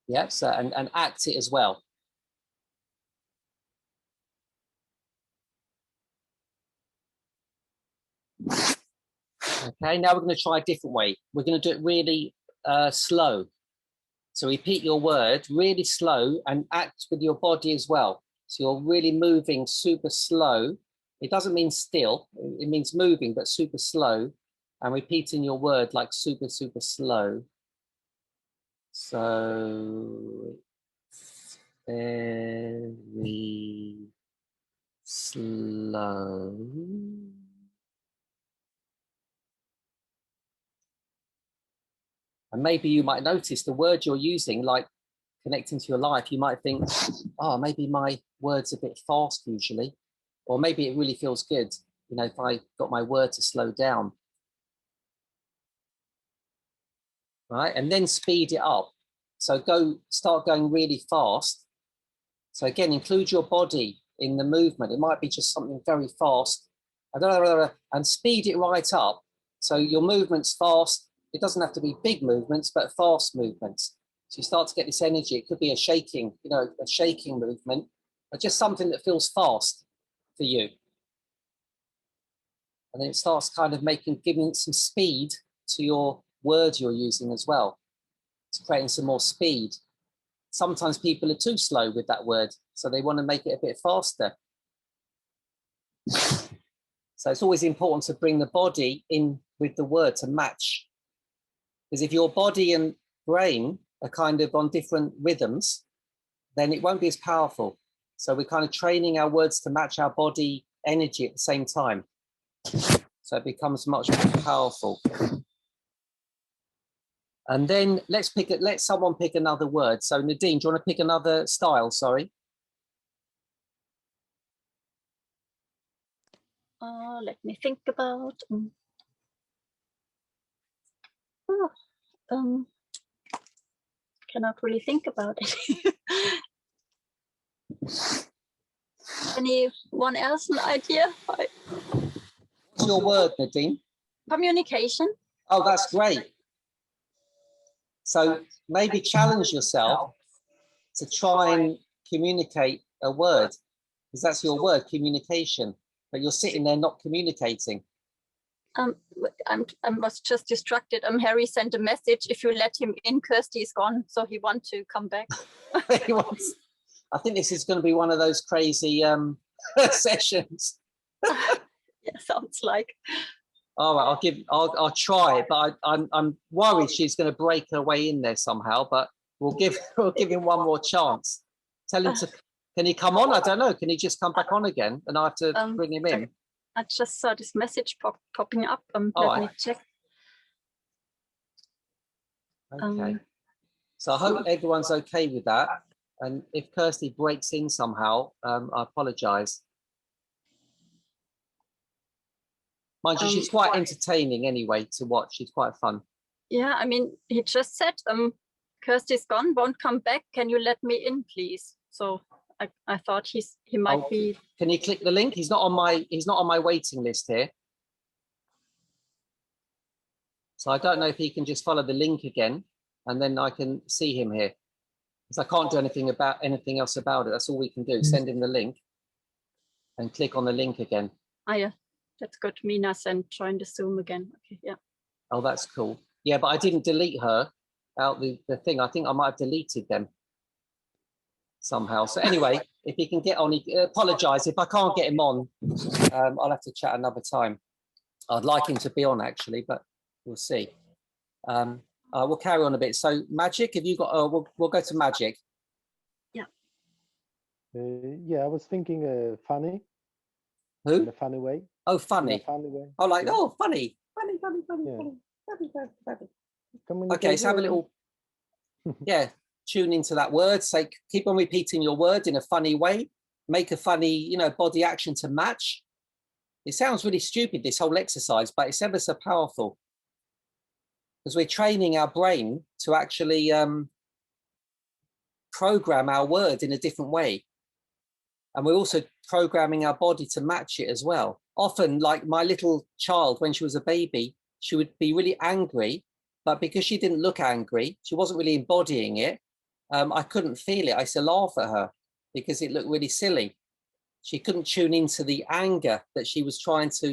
Yeah, so and act it as well. Okay, now we're going to try a different way. We're going to do it really slow. So repeat your word really slow and act with your body as well. So you're really moving super slow. It doesn't mean still, it means moving, but super slow, and repeating your word like super, super slow. So very slow. And maybe you might notice the word you're using, like connecting to your life, you might think, oh, maybe my word's a bit fast usually, or maybe it really feels good, you know, if I got my word to slow down. Right, and then speed it up. So start going really fast. So again, include your body in the movement. It might be just something very fast, and speed it right up. So your movement's fast. It doesn't have to be big movements, but fast movements. So you start to get this energy. It could be a shaking, a shaking movement, or just something that feels fast for you. And then it starts kind of giving some speed to your words you're using as well. It's creating some more speed. Sometimes people are too slow with that word, so they want to make it a bit faster. So it's always important to bring the body in with the word to match. Because if your body and brain are kind of on different rhythms, then it won't be as powerful. So we're kind of training our words to match our body energy at the same time. So it becomes much more powerful. And then let someone pick another word. So Nadine, do you want to pick another style? Sorry. Let me think about. Cannot really think about it. Anyone else an idea? What's your word, Nadine? Communication. Oh, that's great. So maybe challenge yourself to try and communicate a word, because that's your word, communication. But you're sitting there not communicating. I was just distracted. Harry sent a message. If you let him in, Kirsty is gone, so he wants to come back. I think this is going to be one of those crazy sessions. Yeah, sounds like. All right, I'll try it, but I'm worried she's going to break her way in there somehow. But we'll give him one more chance. Tell him to. Can he come on? I don't know. Can he just come back on again, and I have to bring him in? I just saw this message popping up. Let me check. Okay. So I hope everyone's okay with that. And if Kirsty breaks in somehow, I apologise. Mind you, she's quite entertaining anyway to watch. She's quite fun. Yeah, I mean, he just said, Kirsty's gone, won't come back. Can you let me in, please? So I thought he might be. Can you click the link? He's not on my waiting list here. So I don't know if he can just follow the link again, and then I can see him here. Because I can't do anything else about it. That's all we can do. Send him the link and click on the link again. Oh yeah, that's good. Mina sent join the Zoom again. Okay, yeah. Oh, that's cool. Yeah, but I didn't delete her out the thing. I think I might have deleted them somehow. So anyway, if he can get on, apologise. If I can't get him on, I'll have to chat another time. I'd like him to be on actually, but we'll see. We'll carry on a bit. So Magic, have you got, we'll go to Magic. Yeah. Yeah, I was thinking funny. Who? In a funny way. Oh, funny. In a funny way. Oh, like, yeah. oh, funny. Funny. Okay, let's have a little, yeah, tune into that word. Say, keep on repeating your word in a funny way. Make a funny, body action to match. It sounds really stupid, this whole exercise, but it's ever so powerful. Because we're training our brain to actually program our word in a different way. And we're also programming our body to match it as well. Often, like my little child, when she was a baby, she would be really angry, but because she didn't look angry, she wasn't really embodying it. I couldn't feel it. I used to laugh at her because it looked really silly. She couldn't tune into the anger that she was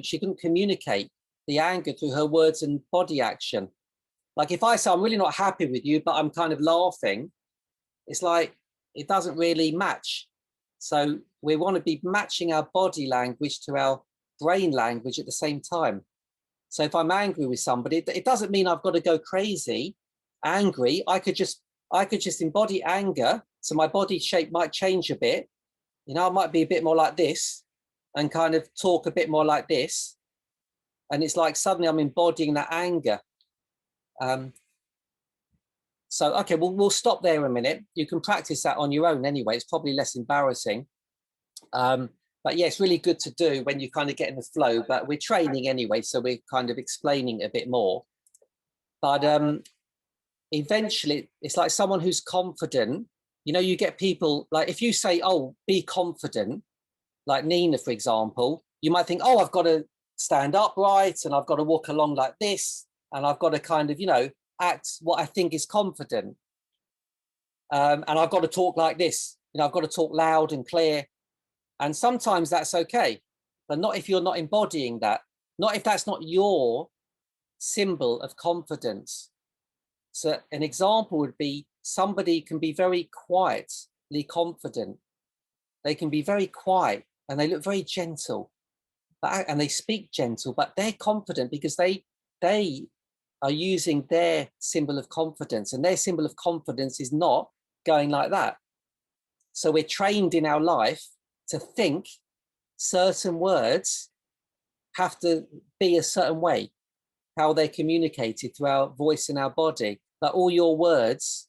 she couldn't communicate the anger through her words and body action. Like if I say, I'm really not happy with you, but I'm kind of laughing, it's like, it doesn't really match. So we want to be matching our body language to our brain language at the same time. So if I'm angry with somebody, it doesn't mean I've got to go crazy, angry. I could just embody anger. So my body shape might change a bit. I might be a bit more like this and kind of talk a bit more like this. And it's like suddenly I'm embodying that anger. So, okay, we'll stop there a minute. You can practice that on your own anyway. It's probably less embarrassing. But yeah, it's really good to do when you kind of get in the flow, but we're training anyway, so we're kind of explaining a bit more. But eventually, it's like someone who's confident. You get people, like if you say, oh, be confident, like Nina, for example, you might think, oh, I've got to stand upright and I've got to walk along like this. And I've got to kind of, act what I think is confident. And I've got to talk like this. I've got to talk loud and clear. And sometimes that's okay, but not if you're not embodying that, not if that's not your symbol of confidence. So an example would be somebody can be very quietly confident. They can be very quiet and they look very gentle, and they speak gentle, but they're confident because they are using their symbol of confidence, and their symbol of confidence is not going like that. So we're trained in our life to think certain words have to be a certain way, how they're communicated through our voice and our body. That all your words,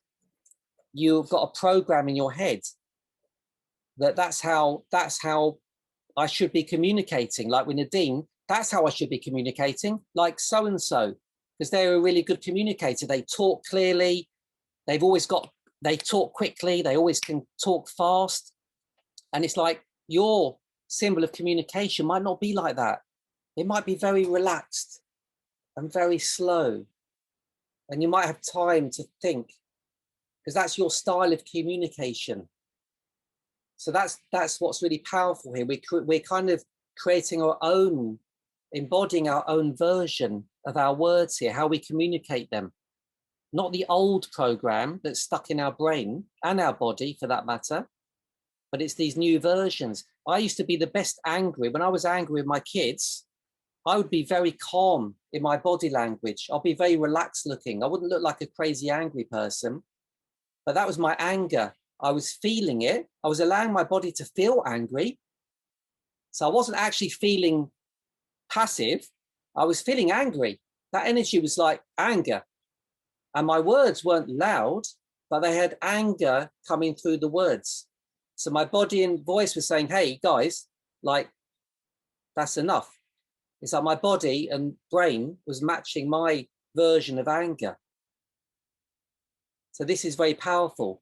you've got a program in your head that's how I should be communicating. Like with Nadine, that's how I should be communicating, like so and so, because they're a really good communicator. They talk clearly. They talk quickly. They always can talk fast. And it's like your symbol of communication might not be like that. It might be very relaxed and very slow. And you might have time to think, because that's your style of communication. So that's what's really powerful here. We're kind of creating our own, embodying our own version of our words here, how we communicate them. Not the old program that's stuck in our brain and our body for that matter, but it's these new versions. I used to be the best angry. When I was angry with my kids, I would be very calm in my body language. I'll be very relaxed looking. I wouldn't look like a crazy angry person, but that was my anger. I was feeling it. I was allowing my body to feel angry. So I wasn't actually feeling passive. I was feeling angry. That energy was like anger. And my words weren't loud, but they had anger coming through the words. So my body and voice was saying, hey, guys, like, that's enough. It's like my body and brain was matching my version of anger. So this is very powerful.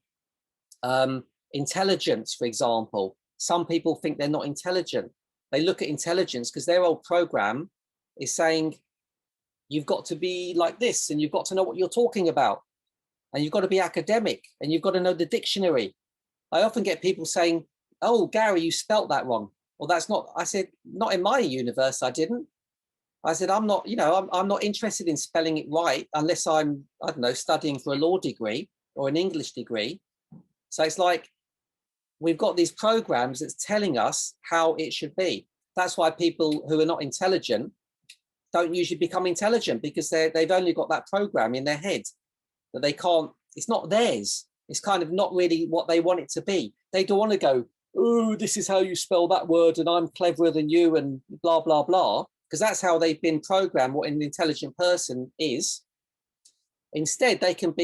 Intelligence, for example. Some people think they're not intelligent. They look at intelligence because their old program is saying, you've got to be like this, and you've got to know what you're talking about, and you've got to be academic, and you've got to know the dictionary. I often get people saying, oh, Gary, you spelt that wrong. Well, that's not, I said, not in my universe, I didn't. I said, I'm not, I'm not interested in spelling it right unless I'm, I don't know, studying for a law degree or an English degree. So it's like, we've got these programs that's telling us how it should be. That's why people who are not intelligent don't usually become intelligent, because they've only got that program in their head that they can't, it's not theirs. It's kind of not really what they want it to be. They don't want to go, oh, this is how you spell that word and I'm cleverer than you and blah, blah, blah, because that's how they've been programmed what an intelligent person is. Instead, they can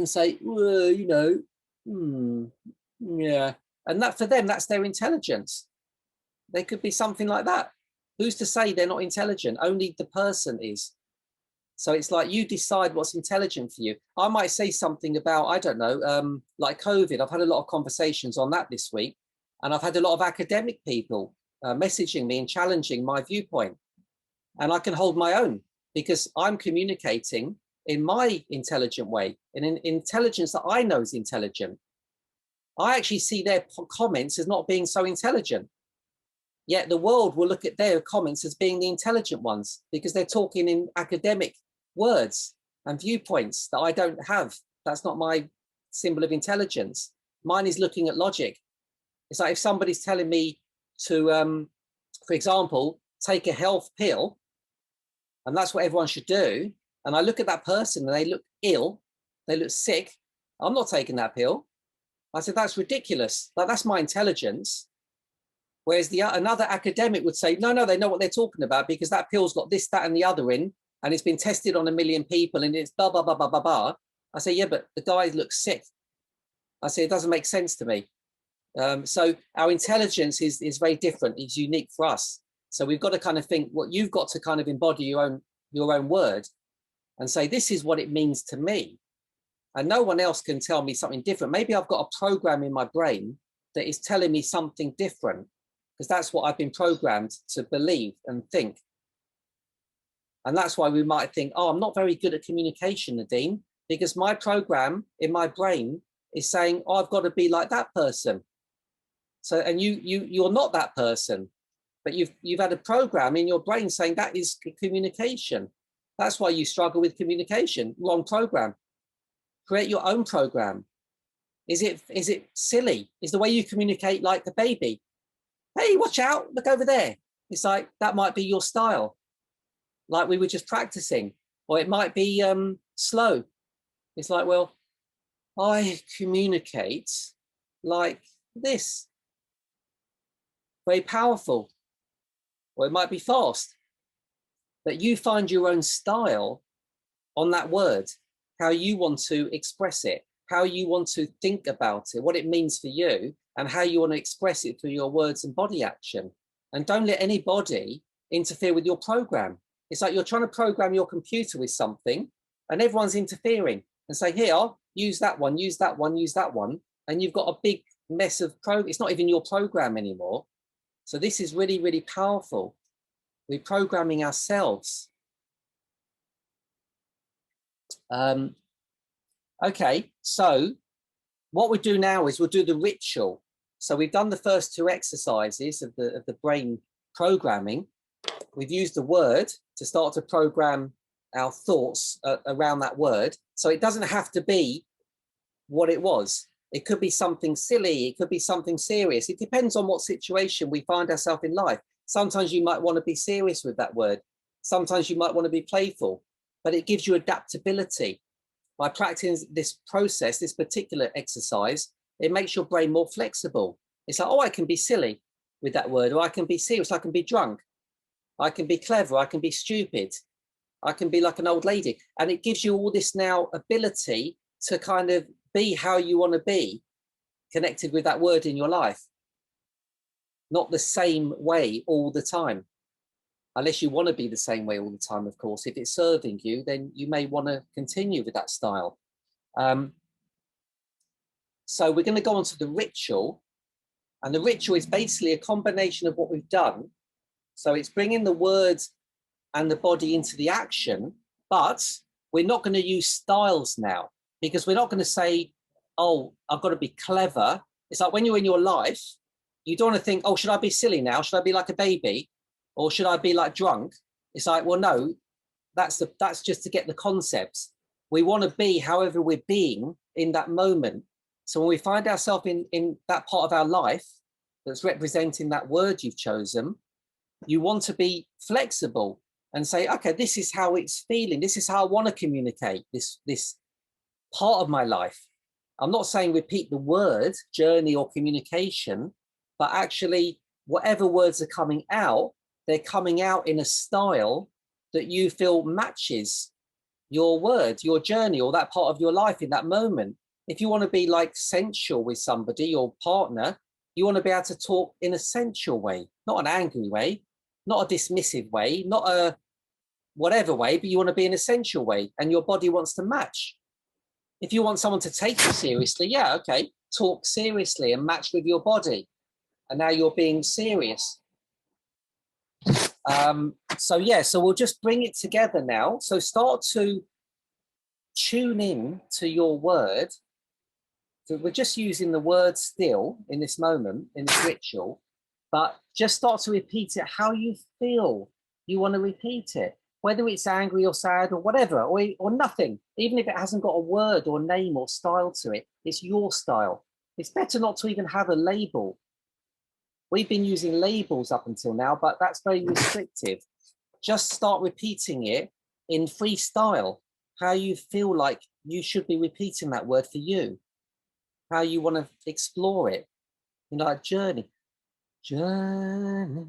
say, well, yeah. And that for them, that's their intelligence. They could be something like that. Who's to say they're not intelligent? Only the person is. So it's like you decide what's intelligent for you. I might say something about, I don't know, like COVID. I've had a lot of conversations on that this week, and I've had a lot of academic people messaging me and challenging my viewpoint. And I can hold my own because I'm communicating in my intelligent way, in an intelligence that I know is intelligent. I actually see their comments as not being so intelligent. Yet the world will look at their comments as being the intelligent ones because they're talking in academic words and viewpoints that I don't have. That's not my symbol of intelligence. Mine is looking at logic. It's like if somebody's telling me to, for example, take a health pill, and that's what everyone should do, and I look at that person and they look ill, they look sick, I'm not taking that pill. I said, that's ridiculous. Like, that's my intelligence. Whereas another academic would say, no, they know what they're talking about because that pill's got this, that, and the other in, and it's been tested on 1 million people, and it's blah, blah, blah, blah, blah, blah. I say, yeah, but the guy looks sick. I say, it doesn't make sense to me. So our intelligence is very different. It's unique for us. So we've got to kind of think, what you've got to kind of embody your own word and say, this is what it means to me. And no one else can tell me something different. Maybe I've got a program in my brain that is telling me something different. because that's what I've been programmed to believe and think. And that's why we might think, oh, I'm not very good at communication, Nadine, because my program in my brain is saying, oh, I've got to be like that person. So, and you're not that person, but you've had a program in your brain saying that is communication. That's why you struggle with communication. Wrong program. Create your own program. Is it silly? Is the way you communicate like a baby? Hey, watch out, look over there. It's like, that might be your style, like we were just practicing. Or it might be slow. It's like, well, I communicate like this. Very powerful. Or it might be fast. But you find your own style on that word, how you want to express it, how you want to think about it, what it means for you, and how you want to express it through your words and body action. And don't let anybody interfere with your program. It's like you're trying to program your computer with something and everyone's interfering and say, here, use that one, use that one, use that one. And you've got a big mess of program. It's not even your program anymore. So this is really, really powerful. We're programming ourselves. Okay, so what we do now is we'll do the ritual. So we've done the first two exercises of the brain programming. We've used the word to start to program our thoughts around that word. So it doesn't have to be what it was. It could be something silly. It could be something serious. It depends on what situation we find ourselves in life. Sometimes you might want to be serious with that word. Sometimes you might want to be playful, but it gives you adaptability. By practicing this process, this particular exercise, it makes your brain more flexible. It's like, oh, I can be silly with that word, or I can be serious, I can be drunk, I can be clever, I can be stupid, I can be like an old lady. And it gives you all this now ability to kind of be how you want to be, connected with that word in your life. Not the same way all the time. Unless you want to be the same way all the time, of course. If it's serving you, then you may want to continue with that style. So we're going to go on to the ritual. And the ritual is basically a combination of what we've done. So it's bringing the words and the body into the action, but we're not going to use styles now, because we're not going to say, oh, I've got to be clever. It's like when you're in your life, you don't want to think, oh, should I be silly now? Should I be like a baby? Or should I be like drunk? It's like, well, no, that's just to get the concepts. We want to be however we're being in that moment. So when we find ourselves in that part of our life that's representing that word you've chosen, you want to be flexible and say, okay, this is how it's feeling. This is how I want to communicate this part of my life. I'm not saying repeat the word journey or communication, but actually whatever words are coming out, they're coming out in a style that you feel matches your word, your journey, or that part of your life in that moment. If you want to be like sensual with somebody, your partner, you want to be able to talk in a sensual way, not an angry way, not a dismissive way, not a whatever way, but you want to be in a sensual way, and your body wants to match. If you want someone to take you seriously, yeah, okay, talk seriously and match with your body. And now you're being serious. So yeah, so we'll just bring it together now. So start to tune in to your word. So we're just using the word still in this moment, in this ritual, but just start to repeat it how you feel you want to repeat it, whether it's angry or sad or whatever, or nothing. Even if it hasn't got a word or name or style to it, it's your style. It's better not to even have a label. We've been using labels up until now, but that's very restrictive. Just start repeating it in freestyle, how you feel like you should be repeating that word for you, how you want to explore it. You know, like journey, journey,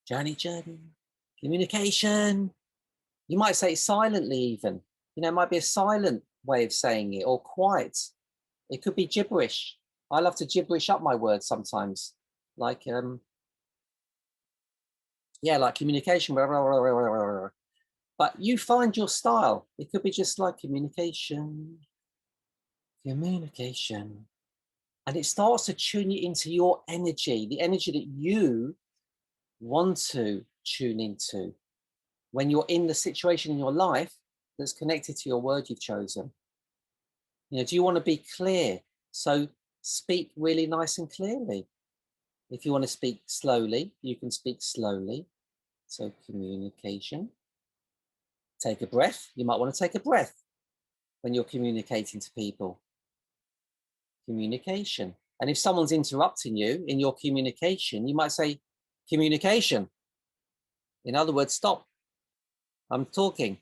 journey, journey, communication. You might say it silently even. You know, it might be a silent way of saying it, or quiet. It could be gibberish. I love to gibberish up my words sometimes. Like, yeah, like communication, blah, blah, blah, blah, blah, blah. But you find your style. It could be just like communication, communication, And it starts to tune you into your energy, the energy that you want to tune into when you're in the situation in your life that's connected to your word you've chosen. You know, do you want to be clear? So speak really nice and clearly. If you want to speak slowly, you can speak slowly. So communication. Take a breath. You might want to take a breath when you're communicating to people. Communication. And if someone's interrupting you in your communication, you might say, communication. In other words, stop. I'm talking.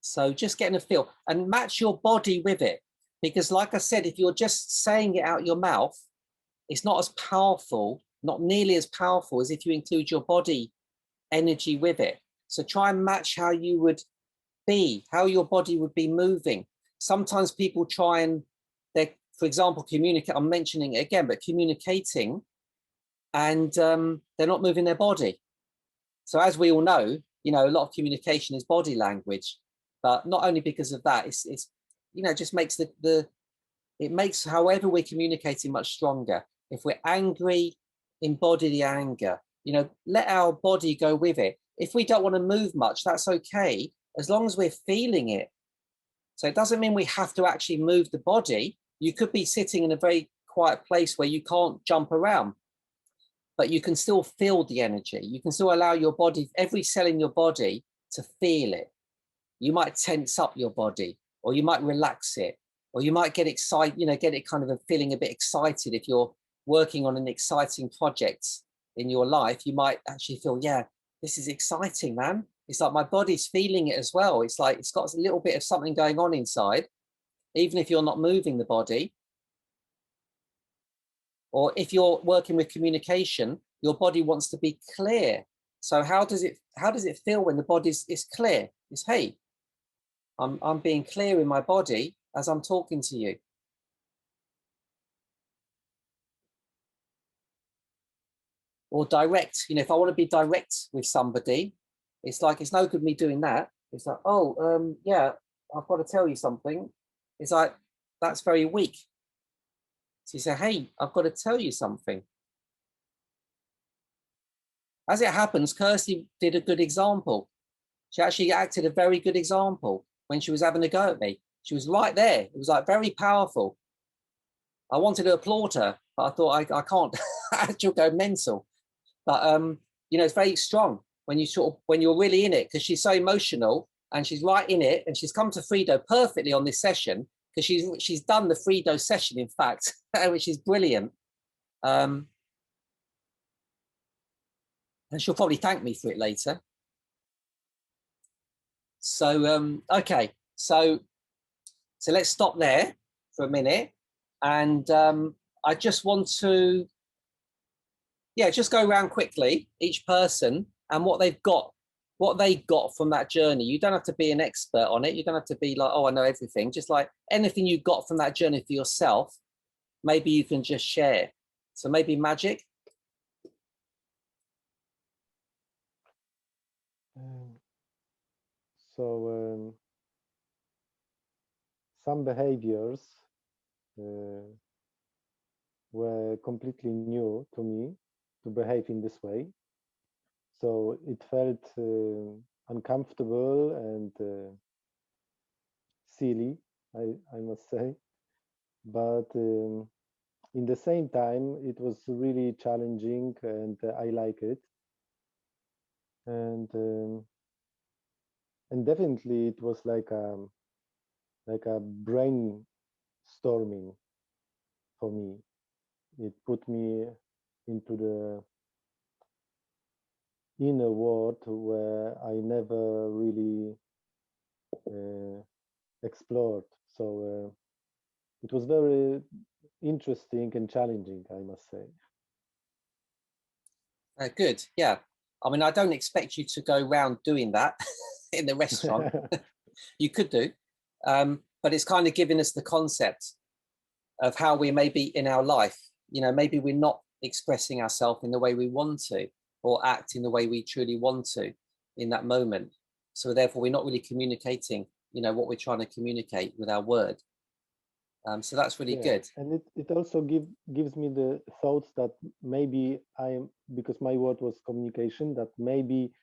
So just getting a feel and match your body with it. Because like I said, if you're just saying it out your mouth, it's not as powerful, not nearly as powerful as if you include your body energy with it. So try and match how you would be, how your body would be moving. Sometimes people try and, for example, communicate, I'm mentioning it again, but communicating and they're not moving their body. So as we all know, you know, a lot of communication is body language, but not only because of that, it's you know, just makes it makes however we're communicating much stronger. If we're angry, embody the anger, you know, let our body go with it. If we don't want to move much, that's okay, as long as we're feeling it. So it doesn't mean we have to actually move the body. You could be sitting in a very quiet place where you can't jump around, but you can still feel the energy. You can still allow your body, every cell in your body, to feel it. You might tense up your body, or you might relax it, or you might get excited, you know, get it kind of a feeling a bit excited. If you're working on an exciting project in your life, you might actually feel, yeah, this is exciting, man. It's like my body's feeling it as well. It's like it's got a little bit of something going on inside, even if you're not moving the body. Or if you're working with communication, your body wants to be clear. So how does it feel when the body is clear? It's, hey, I'm being clear in my body as I'm talking to you. Or direct, you know, if I want to be direct with somebody, it's like, it's no good me doing that. It's like, oh, yeah, I've got to tell you something. It's like, that's very weak. So you say, hey, I've got to tell you something. As it happens, Kirsty did a good example. She actually acted a very good example when she was having a go at me. She was right there. It was like very powerful. I wanted to applaud her, but I thought I can't. She'll go mental. But you know, it's very strong when you're really in it, because she's so emotional and she's right in it, and she's come to Frido perfectly on this session, because she's done the Frido session, in fact, which is brilliant. And she'll probably thank me for it later. So okay, so let's stop there for a minute, and I just want to, yeah, just go around quickly, each person, and what they got from that journey. You don't have to be an expert on it. You don't have to be like, oh, I know everything. Just like anything you got from that journey for yourself, maybe you can just share. So maybe Magic. So some behaviors were completely new to me, to behave in this way. So it felt uncomfortable and silly, I must say. But in the same time, it was really challenging, and I like it. And definitely it was like a brainstorming for me. It put me into the inner world where I never really explored. So it was very interesting and challenging, I must say. Good, yeah. I mean, I don't expect you to go around doing that in the restaurant. You could do, but it's kind of giving us the concept of how we may be in our life. You know, maybe we're not expressing ourselves in the way we want to, or act in the way we truly want to in that moment. So therefore, we're not really communicating you know, what we're trying to communicate with our word. So that's really Yeah, good. and it also gives me the thoughts that maybe because my word was communication, that maybe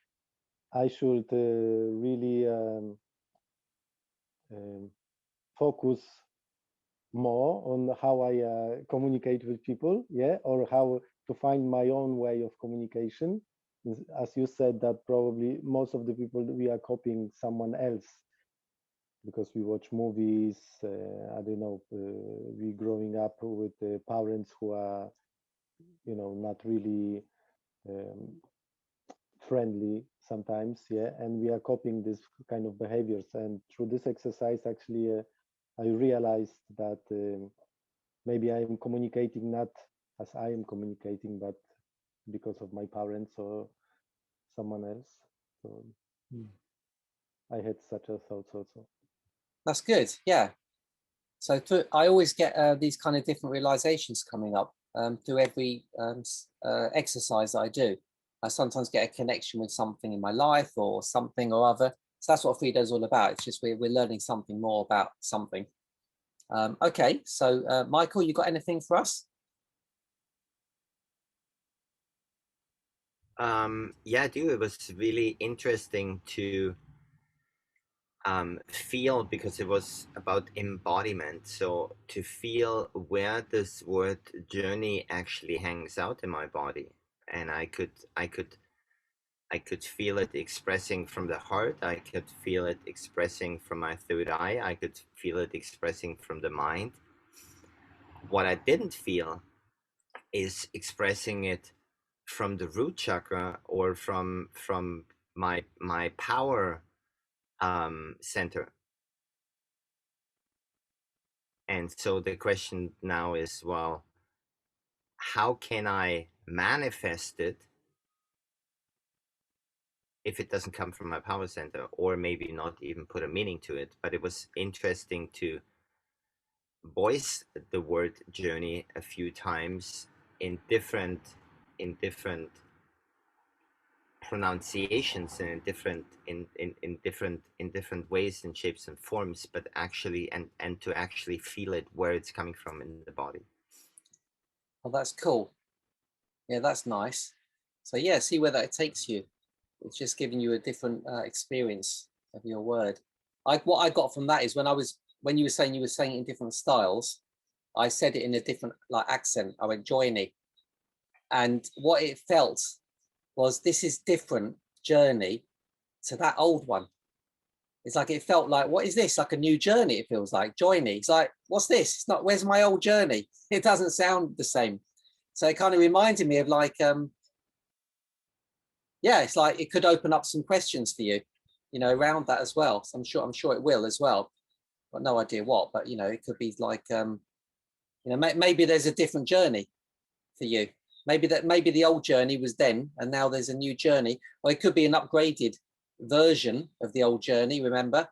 I should really focus more on how I communicate with people, yeah, or how to find my own way of communication. As you said, that probably most of the people, we are copying someone else because we watch movies. I don't know, we growing up with parents who are, you know, not really friendly sometimes, yeah, and we are copying this kind of behaviors. And through this exercise, actually, I realized that maybe I'm communicating not as I am communicating, but because of my parents or someone else. So I had such a thoughts also. That's good. Yeah. So I always get these kind of different realizations coming up through every exercise that I do. I sometimes get a connection with something in my life or something or other. So that's what Frida is all about. It's just we're learning something more about something. Okay, so Michael, you got anything for us? Yeah, I do. It was really interesting to feel, because it was about embodiment. So to feel where this word journey actually hangs out in my body, and I could feel it expressing from the heart. I could feel it expressing from my third eye. I could feel it expressing from the mind. What I didn't feel is expressing it from the root chakra or from my power center. And so the question now is, well, how can I manifest it if it doesn't come from my power center, or maybe not even put a meaning to it? But it was interesting to voice the word journey a few times in different pronunciations and in different ways and shapes and forms, but actually and to actually feel it where it's coming from in the body. Oh, that's cool. Yeah, that's nice. So yeah, see where that takes you. It's just giving you a different experience of your word. What I got from that is when you were saying it in different styles, I said it in a different accent. I went journey, and what it felt was this is different journey to that old one. It's like it felt like, what is this? Like a new journey. It feels like journey. It's like, what's this? It's not. Where's my old journey? It doesn't sound the same. So it kind of reminded me of yeah, it's like it could open up some questions for you, you know, around that as well. So I'm sure it will as well. Got no idea what, but you know, it could be like, you know, maybe there's a different journey for you. Maybe the old journey was then, and now there's a new journey. Or it could be an upgraded version of the old journey. Remember,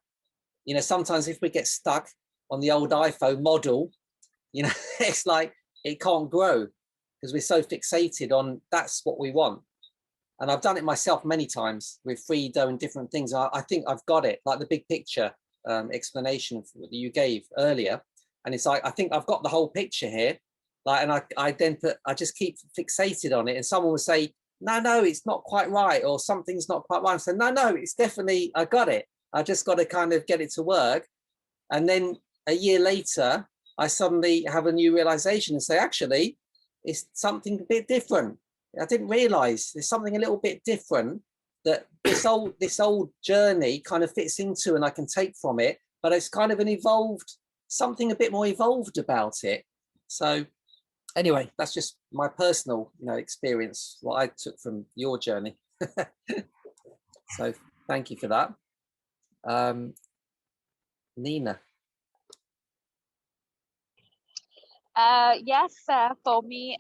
you know, sometimes if we get stuck on the old iPhone model, you know, it's like it can't grow because we're so fixated on that's what we want. And I've done it myself many times with Frida and different things. I think I've got it, like the big picture explanation that you gave earlier. And it's like, I think I've got the whole picture here. Like, and I just keep fixated on it. And someone will say, no, it's not quite right. Or something's not quite right. I say, no, it's definitely, I got it. I just got to kind of get it to work. And then a year later, I suddenly have a new realization and say, actually, it's something a bit different. I didn't realize there's something a little bit different that this old journey kind of fits into, and I can take from it, but it's kind of something a bit more evolved about it. So anyway, that's just my personal, you know, experience, what I took from your journey. So thank you for that. Nina. Yes, for me,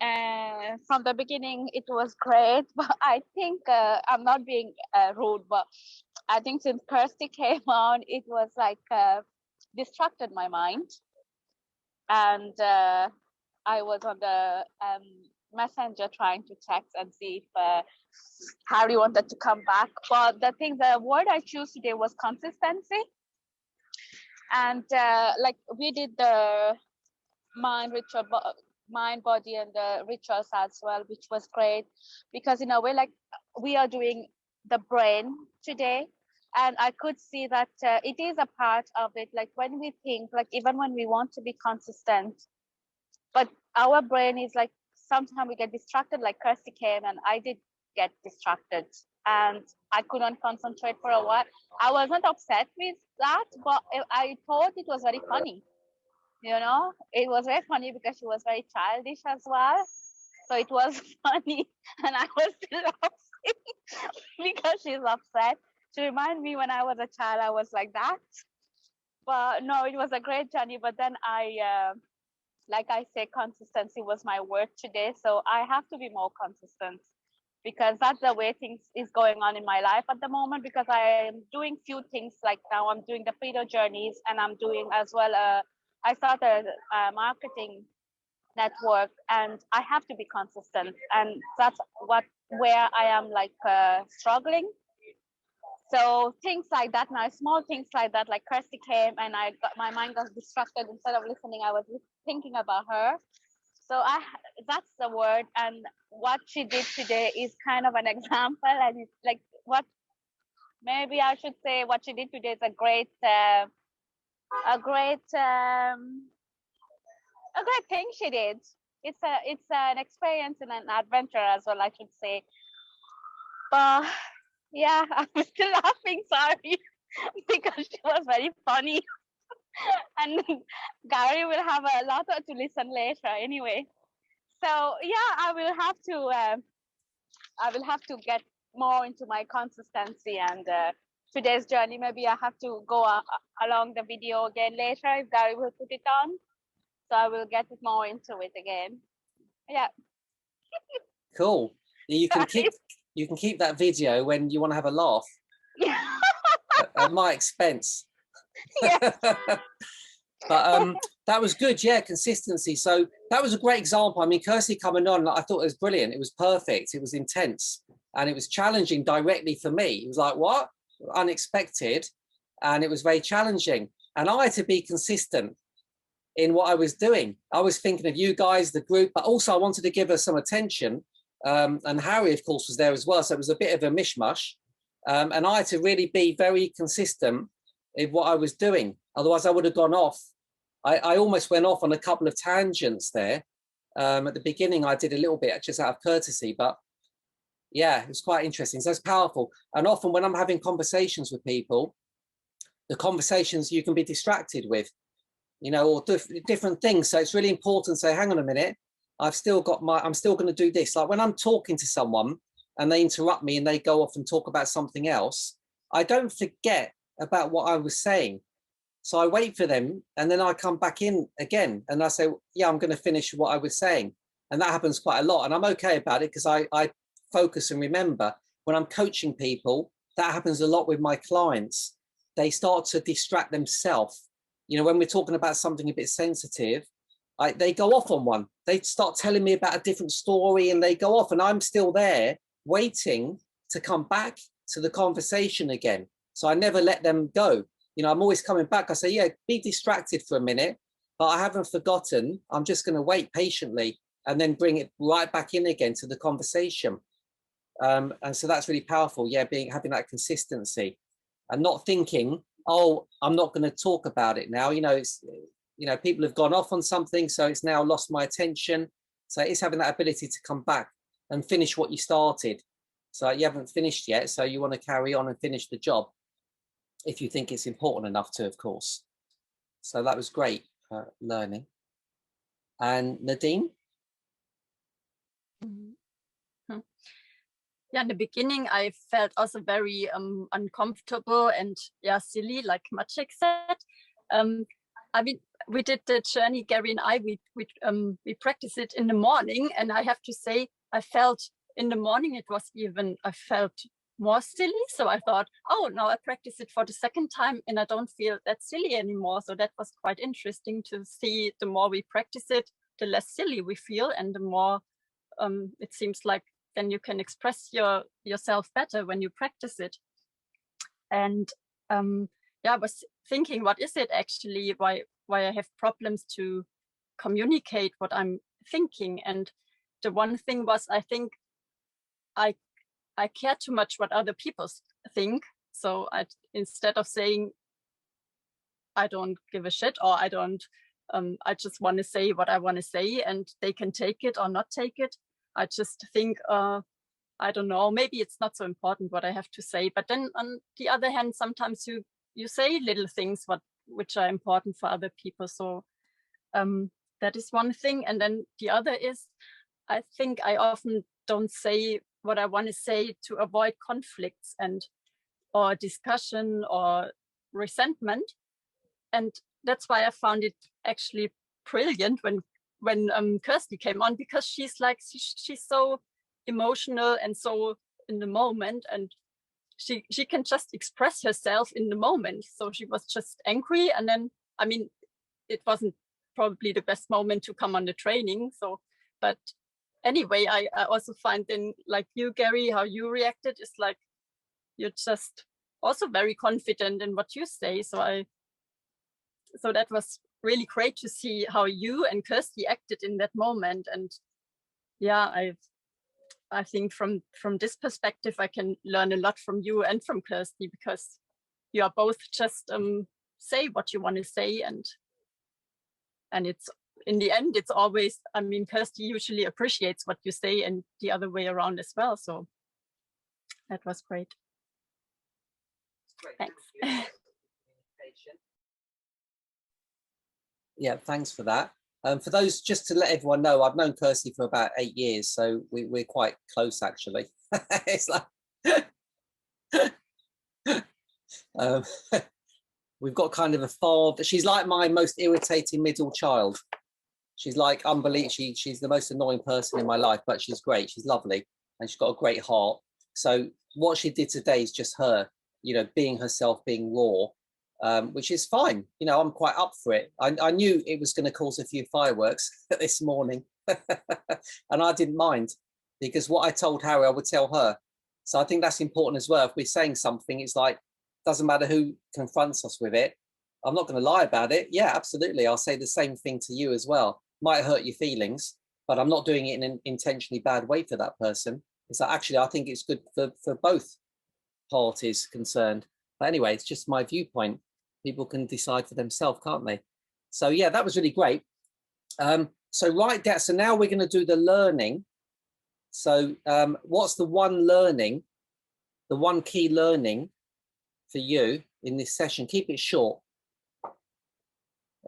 from the beginning, it was great. But I think I'm not being rude, but I think since Kirsty came on, it was like distracted my mind. And I was on the messenger trying to text and see if Harry wanted to come back. But the word I chose today was consistency. And like we did the mind ritual, mind, body, and the rituals as well, which was great, because in a way, like we are doing the brain today, and I could see that it is a part of it. Like when we think, like even when we want to be consistent, but our brain is like sometimes we get distracted. Like Kirsty came, and I did get distracted, and I couldn't concentrate for a while. I wasn't upset with that, but I thought it was very funny. You know, it was very funny because she was very childish as well. So it was funny, and I was laughing because she's upset. To remind me when I was a child, I was like that. But no, it was a great journey. But then like I say, consistency was my word today. So I have to be more consistent, because that's the way things is going on in my life at the moment, because I am doing few things. Like now I'm doing the Fido journeys, and I'm doing as well I started a marketing network, and I have to be consistent, and that's where I am like struggling. So things like that now, small things like that, like Kirsty came and my mind got distracted. Instead of listening, I was thinking about her. So that's the word, and what she did today is kind of an example, and it's like what maybe I should say what she did today is a great thing she did. It's an experience and an adventure as well, I should say. But yeah, I'm still laughing, sorry, because she was very funny. And Gary will have a lot to listen later anyway. So yeah, I will have to get more into my consistency, and today's journey, maybe I have to go along the video again later if Gary will put it on. So I will get it more into it again. Yeah. Cool. You can keep that video when you want to have a laugh. At my expense. Yes. But that was good, yeah, consistency. So that was a great example. I mean, Kirsty coming on, I thought it was brilliant. It was perfect. It was intense, and it was challenging directly for me. It was like, what? Unexpected. And it was very challenging. And I had to be consistent in what I was doing. I was thinking of you guys, the group, but also I wanted to give her some attention. And Harry, of course, was there as well. So it was a bit of a mishmash. And I had to really be very consistent in what I was doing. Otherwise, I would have gone off. I almost went off on a couple of tangents there. At the beginning, I did a little bit just out of courtesy, but yeah, it was quite interesting. So it's powerful. And often when I'm having conversations with people, the conversations you can be distracted with, you know, or different things. So it's really important to say, hang on a minute, I'm still going to do this. Like when I'm talking to someone and they interrupt me and they go off and talk about something else, I don't forget about what I was saying. So I wait for them, and then I come back in again and I say, yeah, I'm going to finish what I was saying. And that happens quite a lot. And I'm okay about it because I focus and remember. When I'm coaching people, that happens a lot with my clients. They start to distract themselves. You know, when we're talking about something a bit sensitive, they go off on one. They start telling me about a different story and they go off, and I'm still there waiting to come back to the conversation again. So I never let them go. You know, I'm always coming back. I say, yeah, be distracted for a minute, but I haven't forgotten. I'm just going to wait patiently and then bring it right back in again to the conversation. And so that's really powerful. Yeah, having that consistency and not thinking, oh, I'm not going to talk about it now. You know, people have gone off on something, so it's now lost my attention. So it's having that ability to come back and finish what you started. So you haven't finished yet, so you want to carry on and finish the job if you think it's important enough to, of course. So that was great learning. And Nadine? Yeah, in the beginning, I felt also very uncomfortable and silly, like Maciek said. I mean, we did the journey, Gary and I, we practiced it in the morning, and I have to say, I felt in the morning I felt more silly. So I thought, oh, now I practice it for the second time and I don't feel that silly anymore. So that was quite interesting to see. The more we practice it, the less silly we feel, and the more it seems like then you can express yourself better when you practice it. And I was thinking, what is it actually? Why I have problems to communicate what I'm thinking? And the one thing was, I think I care too much what other people think. So instead of saying I don't give a shit, or I don't, I just want to say what I want to say, and they can take it or not take it. I just think, I don't know, maybe it's not so important what I have to say. But then on the other hand, sometimes you say little things which are important for other people. So that is one thing. And then the other is, I think I often don't say what I want to say to avoid conflicts or discussion or resentment. And that's why I found it actually brilliant when Kirsty came on, because she's so emotional and so in the moment, and she can just express herself in the moment. So she was just angry, and then, I mean, it wasn't probably the best moment to come on the training. So, but anyway, I also find in, like you, Gary, how you reacted is like, you're just also very confident in what you say. So that was really great to see how you and Kirsty acted in that moment. And yeah, I think from this perspective, I can learn a lot from you and from Kirsty, because you are both just say what you want to say, and it's, in the end, it's always, I mean, Kirsty usually appreciates what you say, and the other way around as well. So that was great. Thanks. Yeah, thanks for that. For those, just to let everyone know, I've known Kirsty for about 8 years, so we're quite close, actually. It's like we've got kind of a father. She's like my most irritating middle child. She's like unbelievable. She's the most annoying person in my life, but she's great. She's lovely, and she's got a great heart. So what she did today is just her, being herself, being raw. Which is fine. I'm quite up for it. I knew it was going to cause a few fireworks this morning, and I didn't mind, because what I told Harry, I would tell her. So I think that's important as well. If we're saying something, it's like, doesn't matter who confronts us with it. I'm not going to lie about it. Yeah, absolutely. I'll say the same thing to you as well. Might hurt your feelings, but I'm not doing it in an intentionally bad way for that person. It's like, actually, I think it's good for both parties concerned. But anyway, it's just my viewpoint. People can decide for themselves, can't they? So yeah, that was really great. So write down. So now we're going to do the learning. So what's the one learning, the one key learning for you in this session? Keep it short.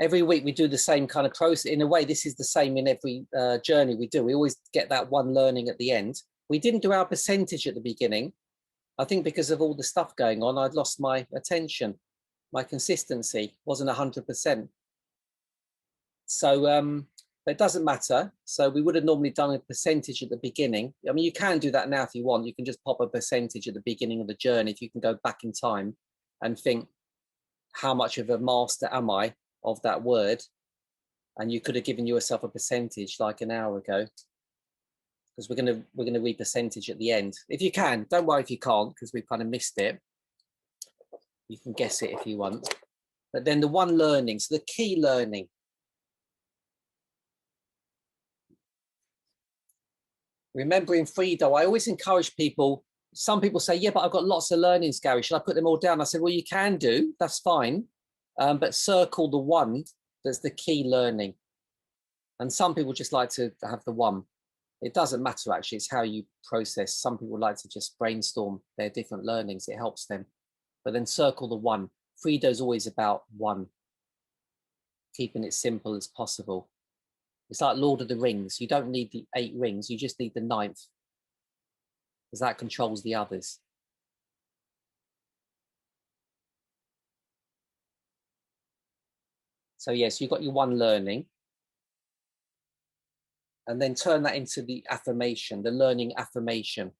Every week we do the same kind of process. In a way, this is the same in every journey we do. We always get that one learning at the end. We didn't do our percentage at the beginning. I think because of all the stuff going on, I'd lost my attention. My consistency wasn't 100%. So but it doesn't matter. So we would have normally done a percentage at the beginning. I mean, you can do that now if you want. You can just pop a percentage at the beginning of the journey. If you can go back in time and think, how much of a master am I of that word? And you could have given yourself a percentage like an hour ago, because we're gonna read percentage at the end. If you can, don't worry if you can't, because we've kind of missed it. You can guess it if you want. But then the one learning, so the key learning. Remember in Frido, I always encourage people, some people say, yeah, but I've got lots of learnings, Gary, should I put them all down? I said, well, you can do, that's fine. But circle the one that's the key learning. And some people just like to have the one. It doesn't matter, actually, it's how you process. Some people like to just brainstorm their different learnings, it helps them. But then circle the one. Frido's always about one, keeping it simple as possible. It's like Lord of the Rings. You don't need the 8 rings, you just need the 9th, because that controls the others. So yes, you've got your one learning. And then turn that into the affirmation, the learning affirmation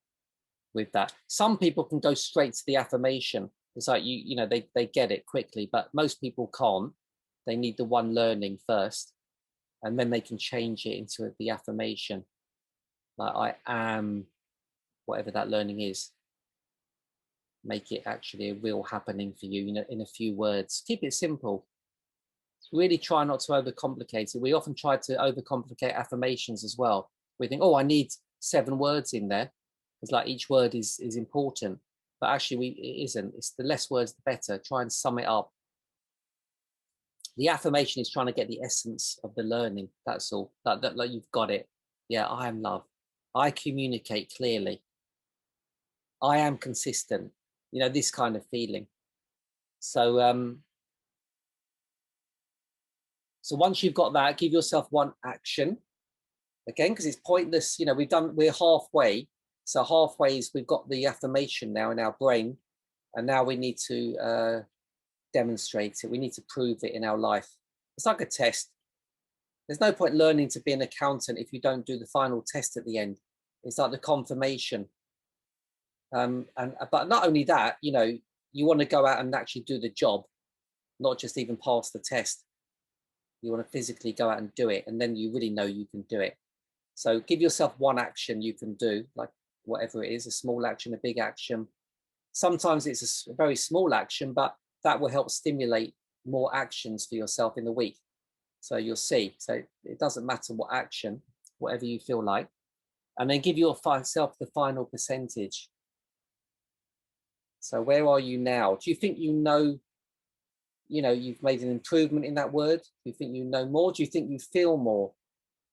with that. Some people can go straight to the affirmation. It's like, they get it quickly, but most people can't. They need the one learning first, and then they can change it into the affirmation. Like, I am, whatever that learning is. make it actually a real happening for you, in a few words. Keep it simple. Really try not to overcomplicate it. We often try to overcomplicate affirmations as well. We think, oh, I need 7 words in there. It's like each word is important, but actually it isn't. It's the less words, the better. Try and sum it up. The affirmation is trying to get the essence of the learning. That's all. Like you've got it. Yeah, I am love. I communicate clearly. I am consistent. This kind of feeling. So, so once you've got that, give yourself one action. Again, because it's pointless. We're halfway. So halfway is we've got the affirmation now in our brain, and now we need to demonstrate it. We need to prove it in our life. It's like a test. There's no point learning to be an accountant if you don't do the final test at the end. It's like the confirmation. But not only that, you want to go out and actually do the job, not just even pass the test. You want to physically go out and do it, and then you really know you can do it. So give yourself one action you can do, like whatever it is, a small action, a big action. Sometimes it's a very small action, but that will help stimulate more actions for yourself in the week. So you'll see. So it doesn't matter what action, whatever you feel like. And then give yourself the final percentage. So where are you now? Do you think you've made an improvement in that word? Do you think you know more? Do you think you feel more?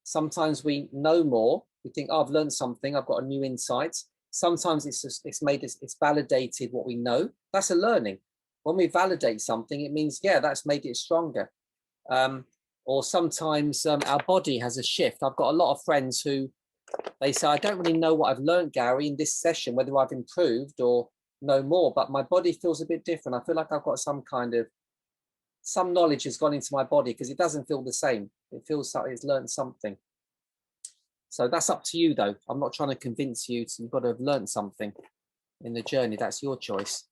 Sometimes we know more. We think, oh, I've learned something. I've got a new insight. Sometimes it's validated what we know. That's a learning. When we validate something, it means, yeah, that's made it stronger. Or sometimes our body has a shift. I've got a lot of friends who, they say, I don't really know what I've learned, Gary, in this session, whether I've improved or know more, but my body feels a bit different. I feel like I've got some knowledge has gone into my body, because it doesn't feel the same. It feels like it's learned something. So that's up to you, though. I'm not trying to convince you you've got to have learned something in the journey. That's your choice.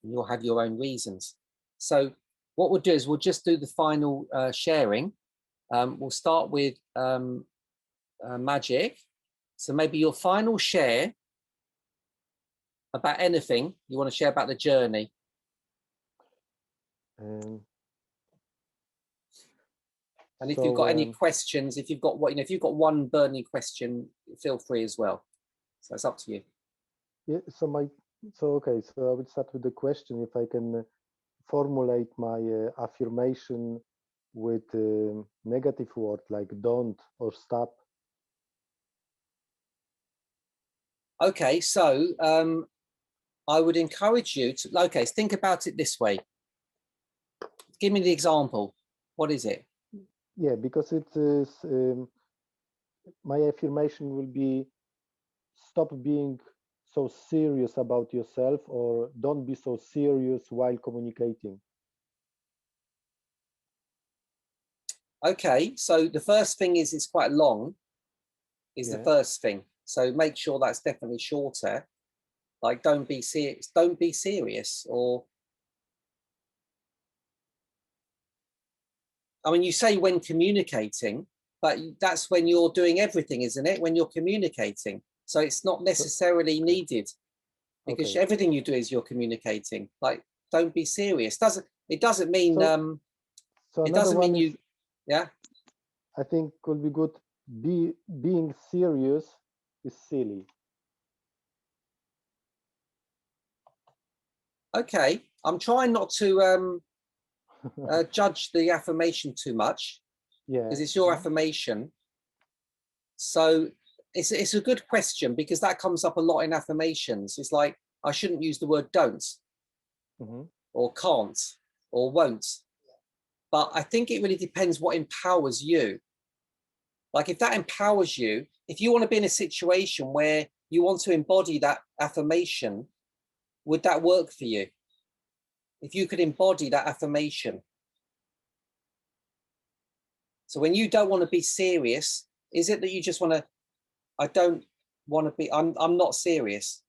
And you'll have your own reasons. So what we'll do is we'll just do the final sharing. We'll start with Magic. So maybe your final share about anything you want to share about the journey. And if you've got any questions, if you've got if you've got one burning question, feel free as well. So it's up to you. Yeah. So I would start with the question. If I can formulate my affirmation with negative word like don't or stop. Okay. So I would encourage you to think about it this way. Give me the example. What is it? Yeah, because it is my affirmation will be stop being so serious about yourself, or don't be so serious while communicating. Okay, so the first thing is it's quite long, Yeah. the first thing. So make sure that's definitely shorter. Like don't be serious, or I mean, you say when communicating, but that's when you're doing everything, isn't it? When you're communicating. So it's not necessarily needed, because Okay. everything you do is you're communicating. Like, don't be serious. It doesn't mean So it another doesn't one mean is, you, yeah. I think could be good. Being serious is silly. Okay, I'm trying not to judge the affirmation too much, Yeah. because it's your affirmation. So it's a good question, because that comes up a lot in affirmations. It's like, I shouldn't use the word don't, or can't, or won't. But I think it really depends what empowers you. Like if that empowers you, if you want to be in a situation where you want to embody that affirmation, would that work for you? If you could embody that affirmation. So when you don't want to be serious, is it that you just want to, I don't want to be, I'm not serious.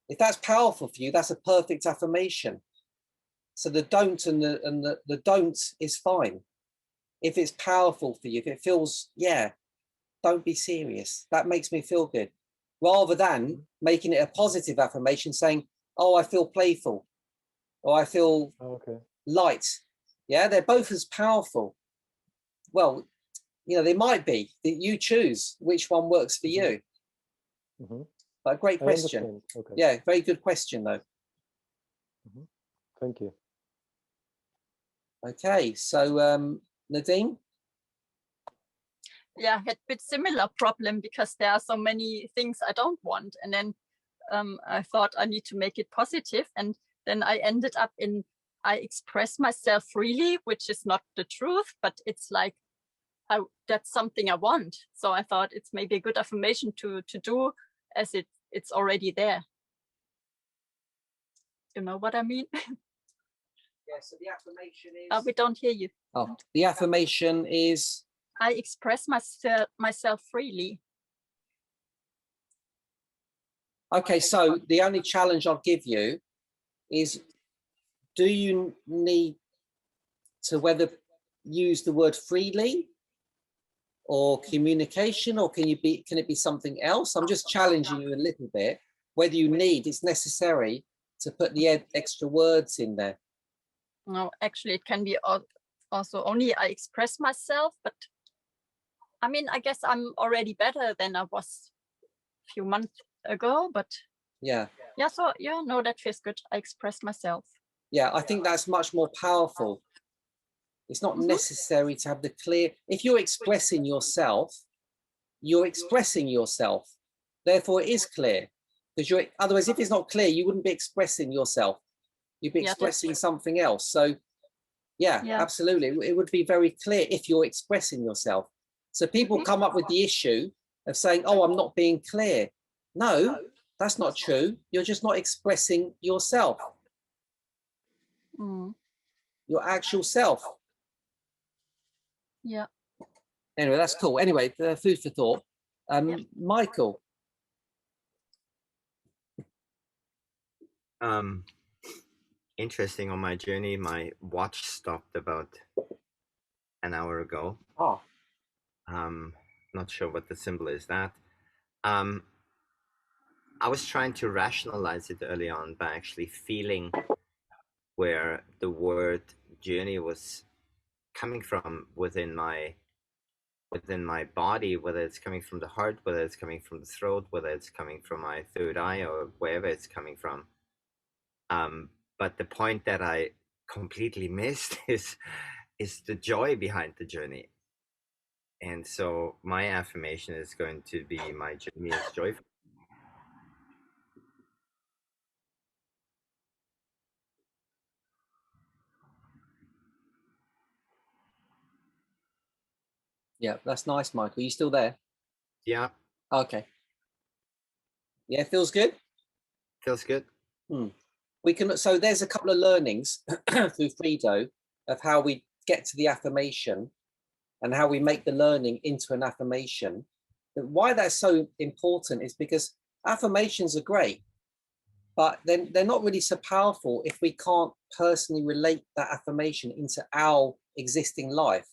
If that's powerful for you, that's a perfect affirmation. So the don't and the don't is fine. If it's powerful for you, if it feels, yeah, don't be serious. That makes me feel good. rather than making it a positive affirmation saying, oh, I feel playful, or I feel Okay. light. Yeah, they're both as powerful. Well, you know, they might be. You choose which one works for you. Mhm. But great I question. understand. Okay. Yeah, very good question though. Thank you. Okay, so Nadine? Yeah, I had a bit similar problem because there are so many things I don't want. And then I thought I need to make it positive. And then I ended up in, I express myself freely, which is not the truth, but it's like, that's something I want. So I thought it's maybe a good affirmation to do, as it's already there. You know what I mean? Yeah, so the affirmation is... We don't hear you. Oh, the affirmation is... I express myself freely. Okay, so the only challenge I'll give you is, do you need to whether use the word freely or communication, or can it be something else? I'm just challenging you a little bit, whether you need, it's necessary to put the extra words in there. No, actually it can be also only I express myself, but I mean, I guess I'm already better than I was a few months ago, but yeah. Yeah, so yeah, no, that feels good. I expressed myself. Yeah, I think that's much more powerful. It's not necessary to have the clear, if you're expressing yourself, you're expressing yourself. Therefore it is clear. Because otherwise, if it's not clear, you wouldn't be expressing yourself. You'd be expressing something else. So yeah, absolutely. It would be very clear if you're expressing yourself. So people come up with the issue of saying, oh, I'm not being clear. No, that's not true. You're just not expressing yourself. Your actual self. Yeah. Anyway, that's cool. Anyway, food for thought. Michael. Interesting. On my journey, my watch stopped about an hour ago. Oh. Not sure what the symbol is that. I was trying to rationalize it early on by actually feeling where the word journey was coming from within my body, whether it's coming from the heart, whether it's coming from the throat, whether it's coming from my third eye, or wherever it's coming from. But the point that I completely missed is the joy behind the journey. And so my affirmation is going to be, my journey is joyful. Yeah, that's nice, Michael. You still there? Yeah. Okay. Yeah, feels good? Feels good. We can, so there's a couple of learnings through Frido of how we get to the affirmation and how we make the learning into an affirmation. But why that's so important is because affirmations are great, but then they're not really so powerful if we can't personally relate that affirmation into our existing life.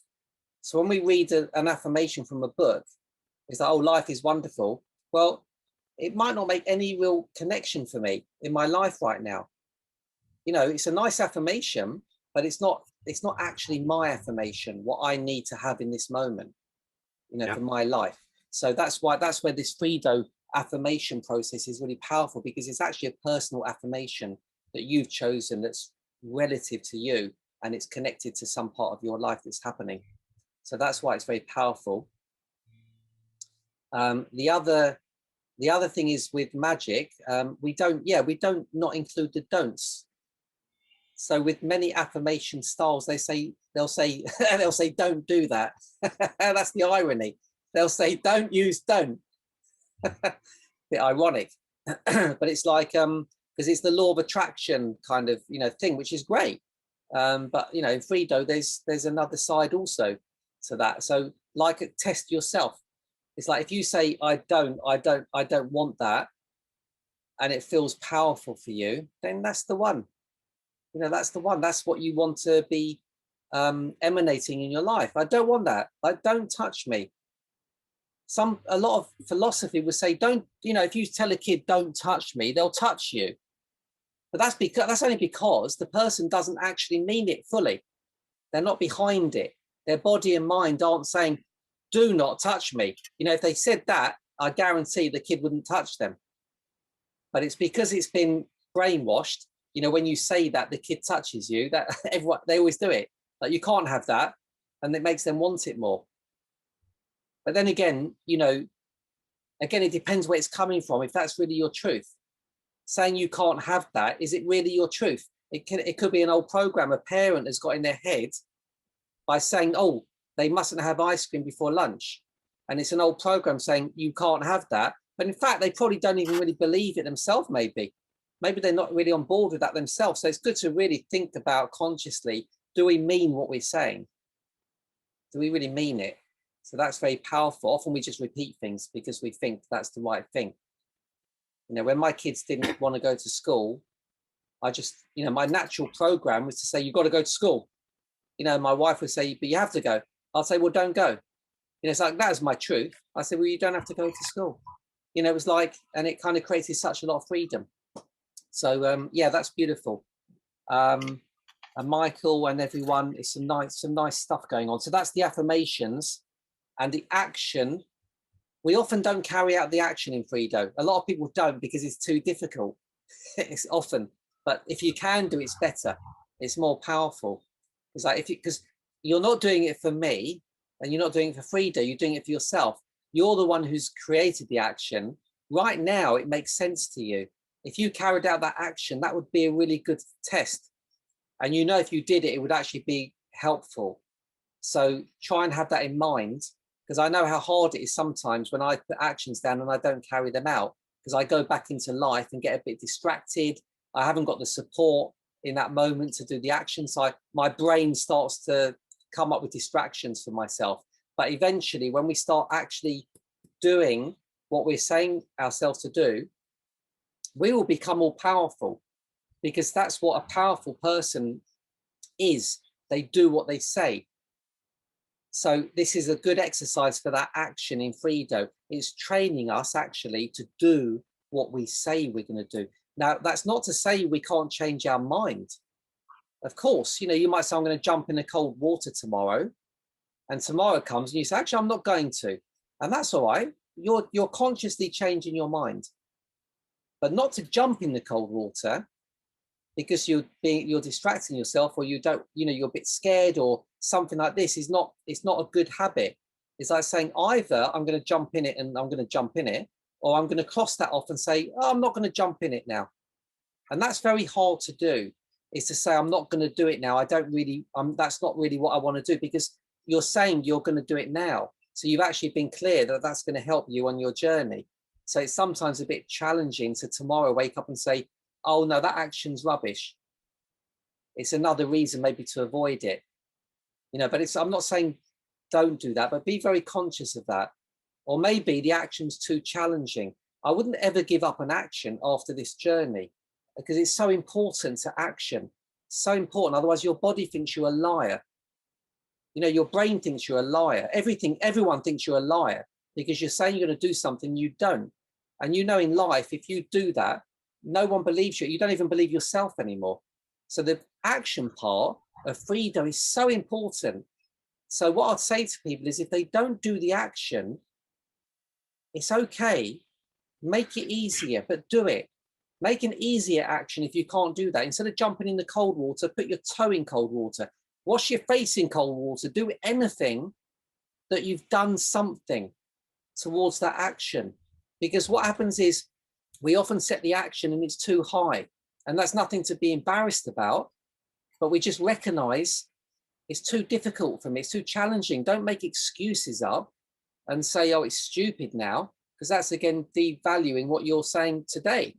So when we read an affirmation from a book, it's like, oh, life is wonderful. Well, it might not make any real connection for me in my life right now. You know, it's a nice affirmation, but it's not actually my affirmation, what I need to have in this moment, you know, for my life. So that's where this Frido affirmation process is really powerful, because it's actually a personal affirmation that you've chosen that's relative to you, and it's connected to some part of your life that's happening. So that's why it's very powerful. The other thing is with magic, we don't not include the don'ts. So with many affirmation styles, they'll say don't do that. That's the irony. They'll say don't use don't. Bit ironic, but it's like because it's the law of attraction kind of thing, which is great. But in Frido, there's another side also to that. So like test yourself. It's like if you say I don't want that, and it feels powerful for you, then that's the one. That's the one. That's what you want to be emanating in your life. I don't want that. Like, don't touch me. a lot of philosophy would say, don't, you know, if you tell a kid, don't touch me, they'll touch you. But that's only because the person doesn't actually mean it fully. They're not behind it. Their body and mind aren't saying, do not touch me. You know, if they said that, I guarantee the kid wouldn't touch them. But it's because it's been brainwashed. You know, when you say that, the kid touches you, that everyone, they always do it. Like, you can't have that. And it makes them want it more. But then again, you know, again, it depends where it's coming from. If that's really your truth, saying you can't have that, is it really your truth? It could be an old program a parent has got in their head by saying, oh, they mustn't have ice cream before lunch. And it's an old program saying you can't have that. But in fact, they probably don't even really believe it themselves, maybe. Maybe they're not really on board with that themselves. So it's good to really think about consciously, do we mean what we're saying? Do we really mean it? So that's very powerful. Often we just repeat things because we think that's the right thing. You know, when my kids didn't want to go to school, I just, you know, my natural program was to say, you've got to go to school. You know, my wife would say, but you have to go. I'll say, well, don't go. You know, it's like, that is my truth. I said, well, you don't have to go to school. You know, it was like, and it kind of created such a lot of freedom. So, yeah, that's beautiful. And Michael and everyone, it's some nice stuff going on. So that's the affirmations and the action. We often don't carry out the action in Frido. A lot of people don't because it's too difficult. It's often, but if you can do, it's better. It's more powerful. It's like because you're not doing it for me and you're not doing it for Frido, you're doing it for yourself. You're the one who's created the action. Right now, it makes sense to you. If you carried out that action, that would be a really good test. And you know, if you did it, it would actually be helpful. So try and have that in mind, because I know how hard it is sometimes when I put actions down and I don't carry them out, because I go back into life and get a bit distracted. I haven't got the support in that moment to do the action. So my brain starts to come up with distractions for myself. But eventually, when we start actually doing what we're saying ourselves to do, we will become more powerful, because that's what a powerful person is. They do what they say. So this is a good exercise for that action in Frido. It's training us actually to do what we say we're going to do. Now, that's not to say we can't change our mind. Of course, you know, you might say, I'm going to jump in the cold water tomorrow. And tomorrow comes and you say, actually, I'm not going to. And that's all right. You're consciously changing your mind. But not to jump in the cold water because you're distracting yourself, or you don't, you know, you're a bit scared or something like this. It's not a good habit. It's like saying either I'm going to jump in it and I'm going to jump in it, or I'm going to cross that off and say, oh, I'm not going to jump in it now. And that's very hard to do, is to say, I'm not going to do it now. I don't really, that's not really what I want to do, because you're saying you're going to do it now. So you've actually been clear that that's going to help you on your journey. So it's sometimes a bit challenging to tomorrow wake up and say, oh no, that action's rubbish. It's another reason maybe to avoid it. You know, but I'm not saying don't do that, but be very conscious of that. Or maybe the action's too challenging. I wouldn't ever give up an action after this journey, because it's so important to action. So important. Otherwise your body thinks you're a liar. You know, your brain thinks you're a liar. Everyone thinks you're a liar, because you're saying you're going to do something you don't. And you know, in life, if you do that, no one believes you. You don't even believe yourself anymore. So the action part of Frido is so important. So what I'd say to people is, if they don't do the action, it's okay. Make it easier, but do it. Make an easier action if you can't do that. Instead of jumping in the cold water, put your toe in cold water. Wash your face in cold water. Do anything that you've done something towards that action. Because what happens is we often set the action and it's too high. And that's nothing to be embarrassed about. But we just recognize it's too difficult for me. It's too challenging. Don't make excuses up and say, oh, it's stupid now, because that's, again, devaluing what you're saying today.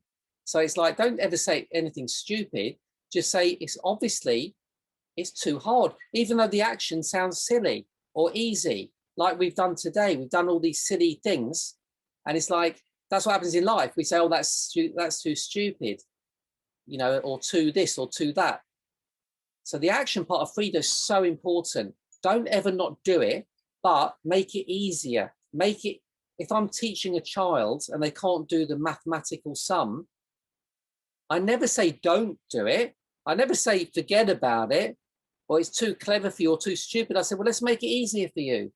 So it's like, don't ever say anything stupid. Just say, it's obviously, it's too hard, even though the action sounds silly or easy, like we've done today. We've done all these silly things. And it's like, that's what happens in life. We say, oh, that's too stupid, you know, or too this or too that. So the action part of Frido is so important. Don't ever not do it, but make it easier. Make it if I'm teaching a child and they can't do the mathematical sum, I never say don't do it. I never say forget about it, or it's too clever for you or too stupid. I said, well, let's make it easier for you.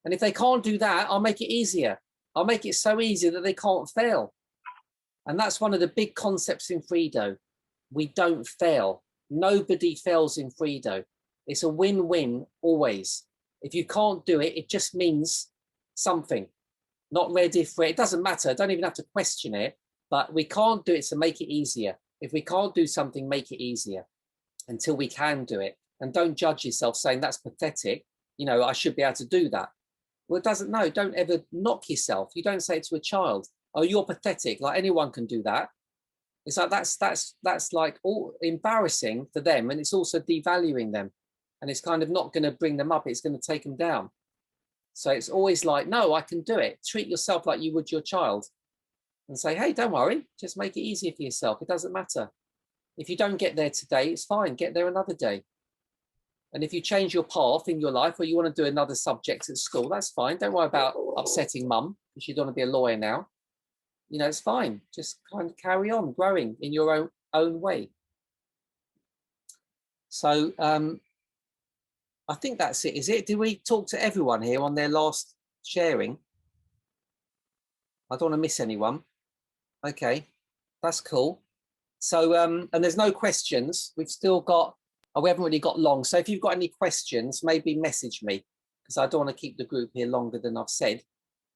And if they can't do that, I'll make it easier. I'll make it so easy that they can't fail. And that's one of the big concepts in Frido. We don't fail. Nobody fails in Frido. It's a win-win always. If you can't do it, it just means something. Not ready for it. It doesn't matter. Don't even have to question it. But we can't do it, so make it easier. If we can't do something, make it easier until we can do it. And don't judge yourself saying that's pathetic. You know, I should be able to do that. Well, it doesn't, no, don't ever knock yourself. You don't say it to a child, oh, you're pathetic. Like anyone can do that. It's like, that's like all embarrassing for them. And it's also devaluing them. And it's kind of not going to bring them up. It's going to take them down. So it's always like, no, I can do it. Treat yourself like you would your child and say, hey, don't worry. Just make it easier for yourself. It doesn't matter. If you don't get there today, it's fine. Get there another day. And if you change your path in your life or you want to do another subject at school, that's fine. Don't worry about upsetting mum because you don't want to be a lawyer now. You know, it's fine. Just kind of carry on growing in your own way. So I think that's it. Is it? Did we talk to everyone here on their last sharing? I don't want to miss anyone. Okay, that's cool. So, and there's no questions. We've still got, we haven't really got long. So if you've got any questions, maybe message me because I don't want to keep the group here longer than I've said,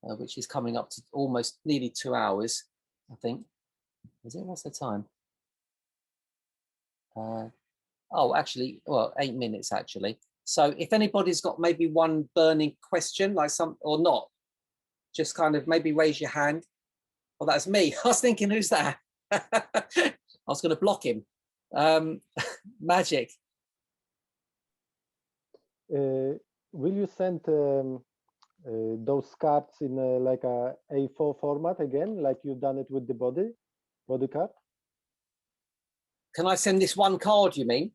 which is coming up to almost nearly 2 hours, I think. Is it? What's the time? Oh, actually, well, 8 minutes actually. So if anybody's got maybe one burning question, like some or not, just kind of maybe raise your hand. Well, that's me. I was thinking, who's that? I was going to block him. Magic. Will you send those cards in like a A4 format again, like you've done it with the body card? Can I send this one card, you mean?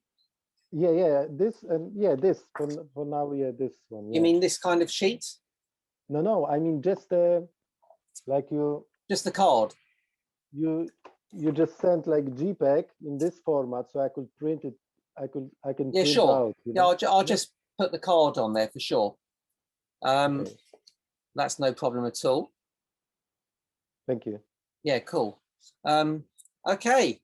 Yeah, this this for now. Yeah, this one. Yeah. You mean this kind of sheet? No, I mean just like you. Just the card. You just sent like JPEG in this format, so I could print it. I can. Yeah, print sure. Out, yeah, I'll just put the card on there for sure. Okay. That's no problem at all. Thank you. Yeah, cool. Okay.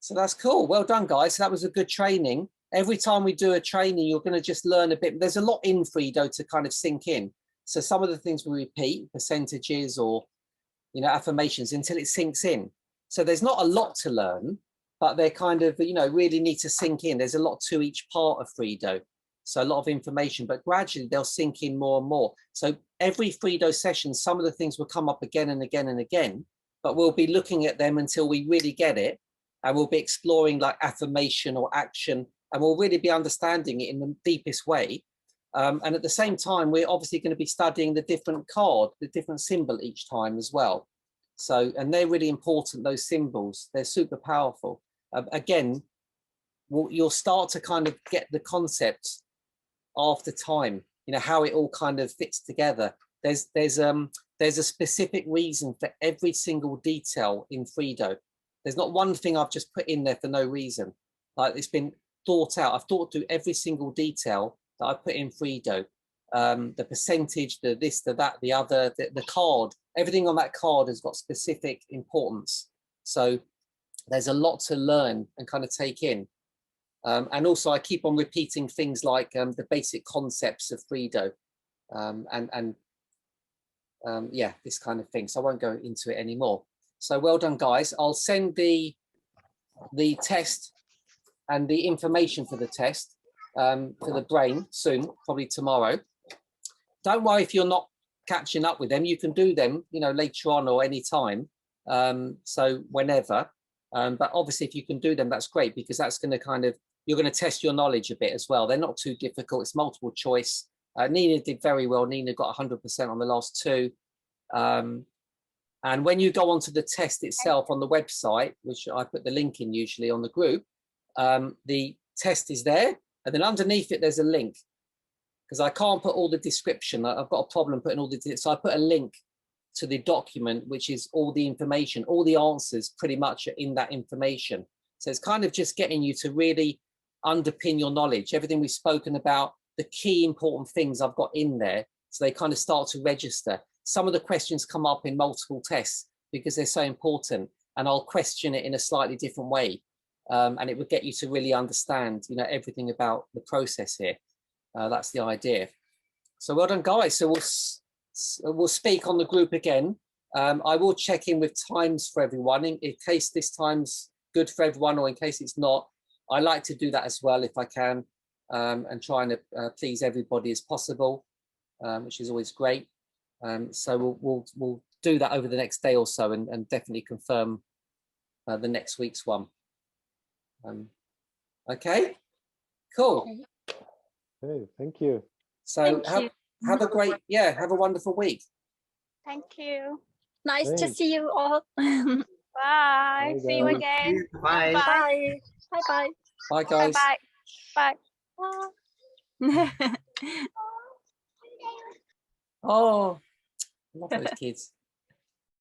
So that's cool. Well done, guys. So that was a good training. Every time we do a training, you're going to just learn a bit. There's a lot in Frido to kind of sink in. So some of the things we repeat, percentages or, you know, affirmations until it sinks in. So there's not a lot to learn, but they're kind of, you know, really need to sink in. There's a lot to each part of Frido. So a lot of information, but gradually they'll sink in more and more. So every Frido session, some of the things will come up again and again and again, but we'll be looking at them until we really get it. And we'll be exploring like affirmation or action, and we'll really be understanding it in the deepest way. And at the same time, we're obviously going to be studying the different card, the different symbol each time as well. So, and they're really important, those symbols, they're super powerful. Again, you'll start to kind of get the concepts after time, you know, how it all kind of fits together. There's a specific reason for every single detail in Frido. There's not one thing I've just put in there for no reason. Like it's been thought out. I've thought through every single detail that I put in Frido. The percentage, the this, the that, the other, the card, everything on that card has got specific importance. So there's a lot to learn and kind of take in. And also I keep on repeating things like the basic concepts of Frido yeah, this kind of thing. So I won't go into it anymore. So well done, guys. I'll send the test and the information for the test to the brain soon, probably tomorrow. Don't worry if you're not catching up with them. You can do them, you know, later on or any time. So whenever. But obviously, if you can do them, that's great because that's going to kind of, you're going to test your knowledge a bit as well. They're not too difficult. It's multiple choice. Nina did very well. Nina got 100% on the last two. And when you go onto the test itself on the website, which I put the link in usually on the group, the test is there. And then underneath it, there's a link. because I can't put all the description. I've got a problem putting all the, so I put a link to the document, which is all the information, all the answers pretty much are in that information. So it's kind of just getting you to really underpin your knowledge, everything we've spoken about, the key important things I've got in there. So they kind of start to register. Some of the questions come up in multiple tests because they're so important, and I'll question it in a slightly different way. And it would get you to really understand, you know, everything about the process here. That's the idea. So well done, guys. So we'll speak on the group again. I will check in with times for everyone in case this time's good for everyone, or in case it's not. I like to do that as well if I can, and trying to please everybody as possible, which is always great. So we'll do that over the next day or so, and definitely confirm the next week's one. Okay, cool. Hey, thank you. So Thank you. have a great, have a wonderful week. Thank you. Nice to Thanks. see you all. Bye. Bye, See you guys. again. Bye. Bye. Bye. Bye. Bye, Bye. guys. Bye. Bye. Bye. Oh, I love those kids.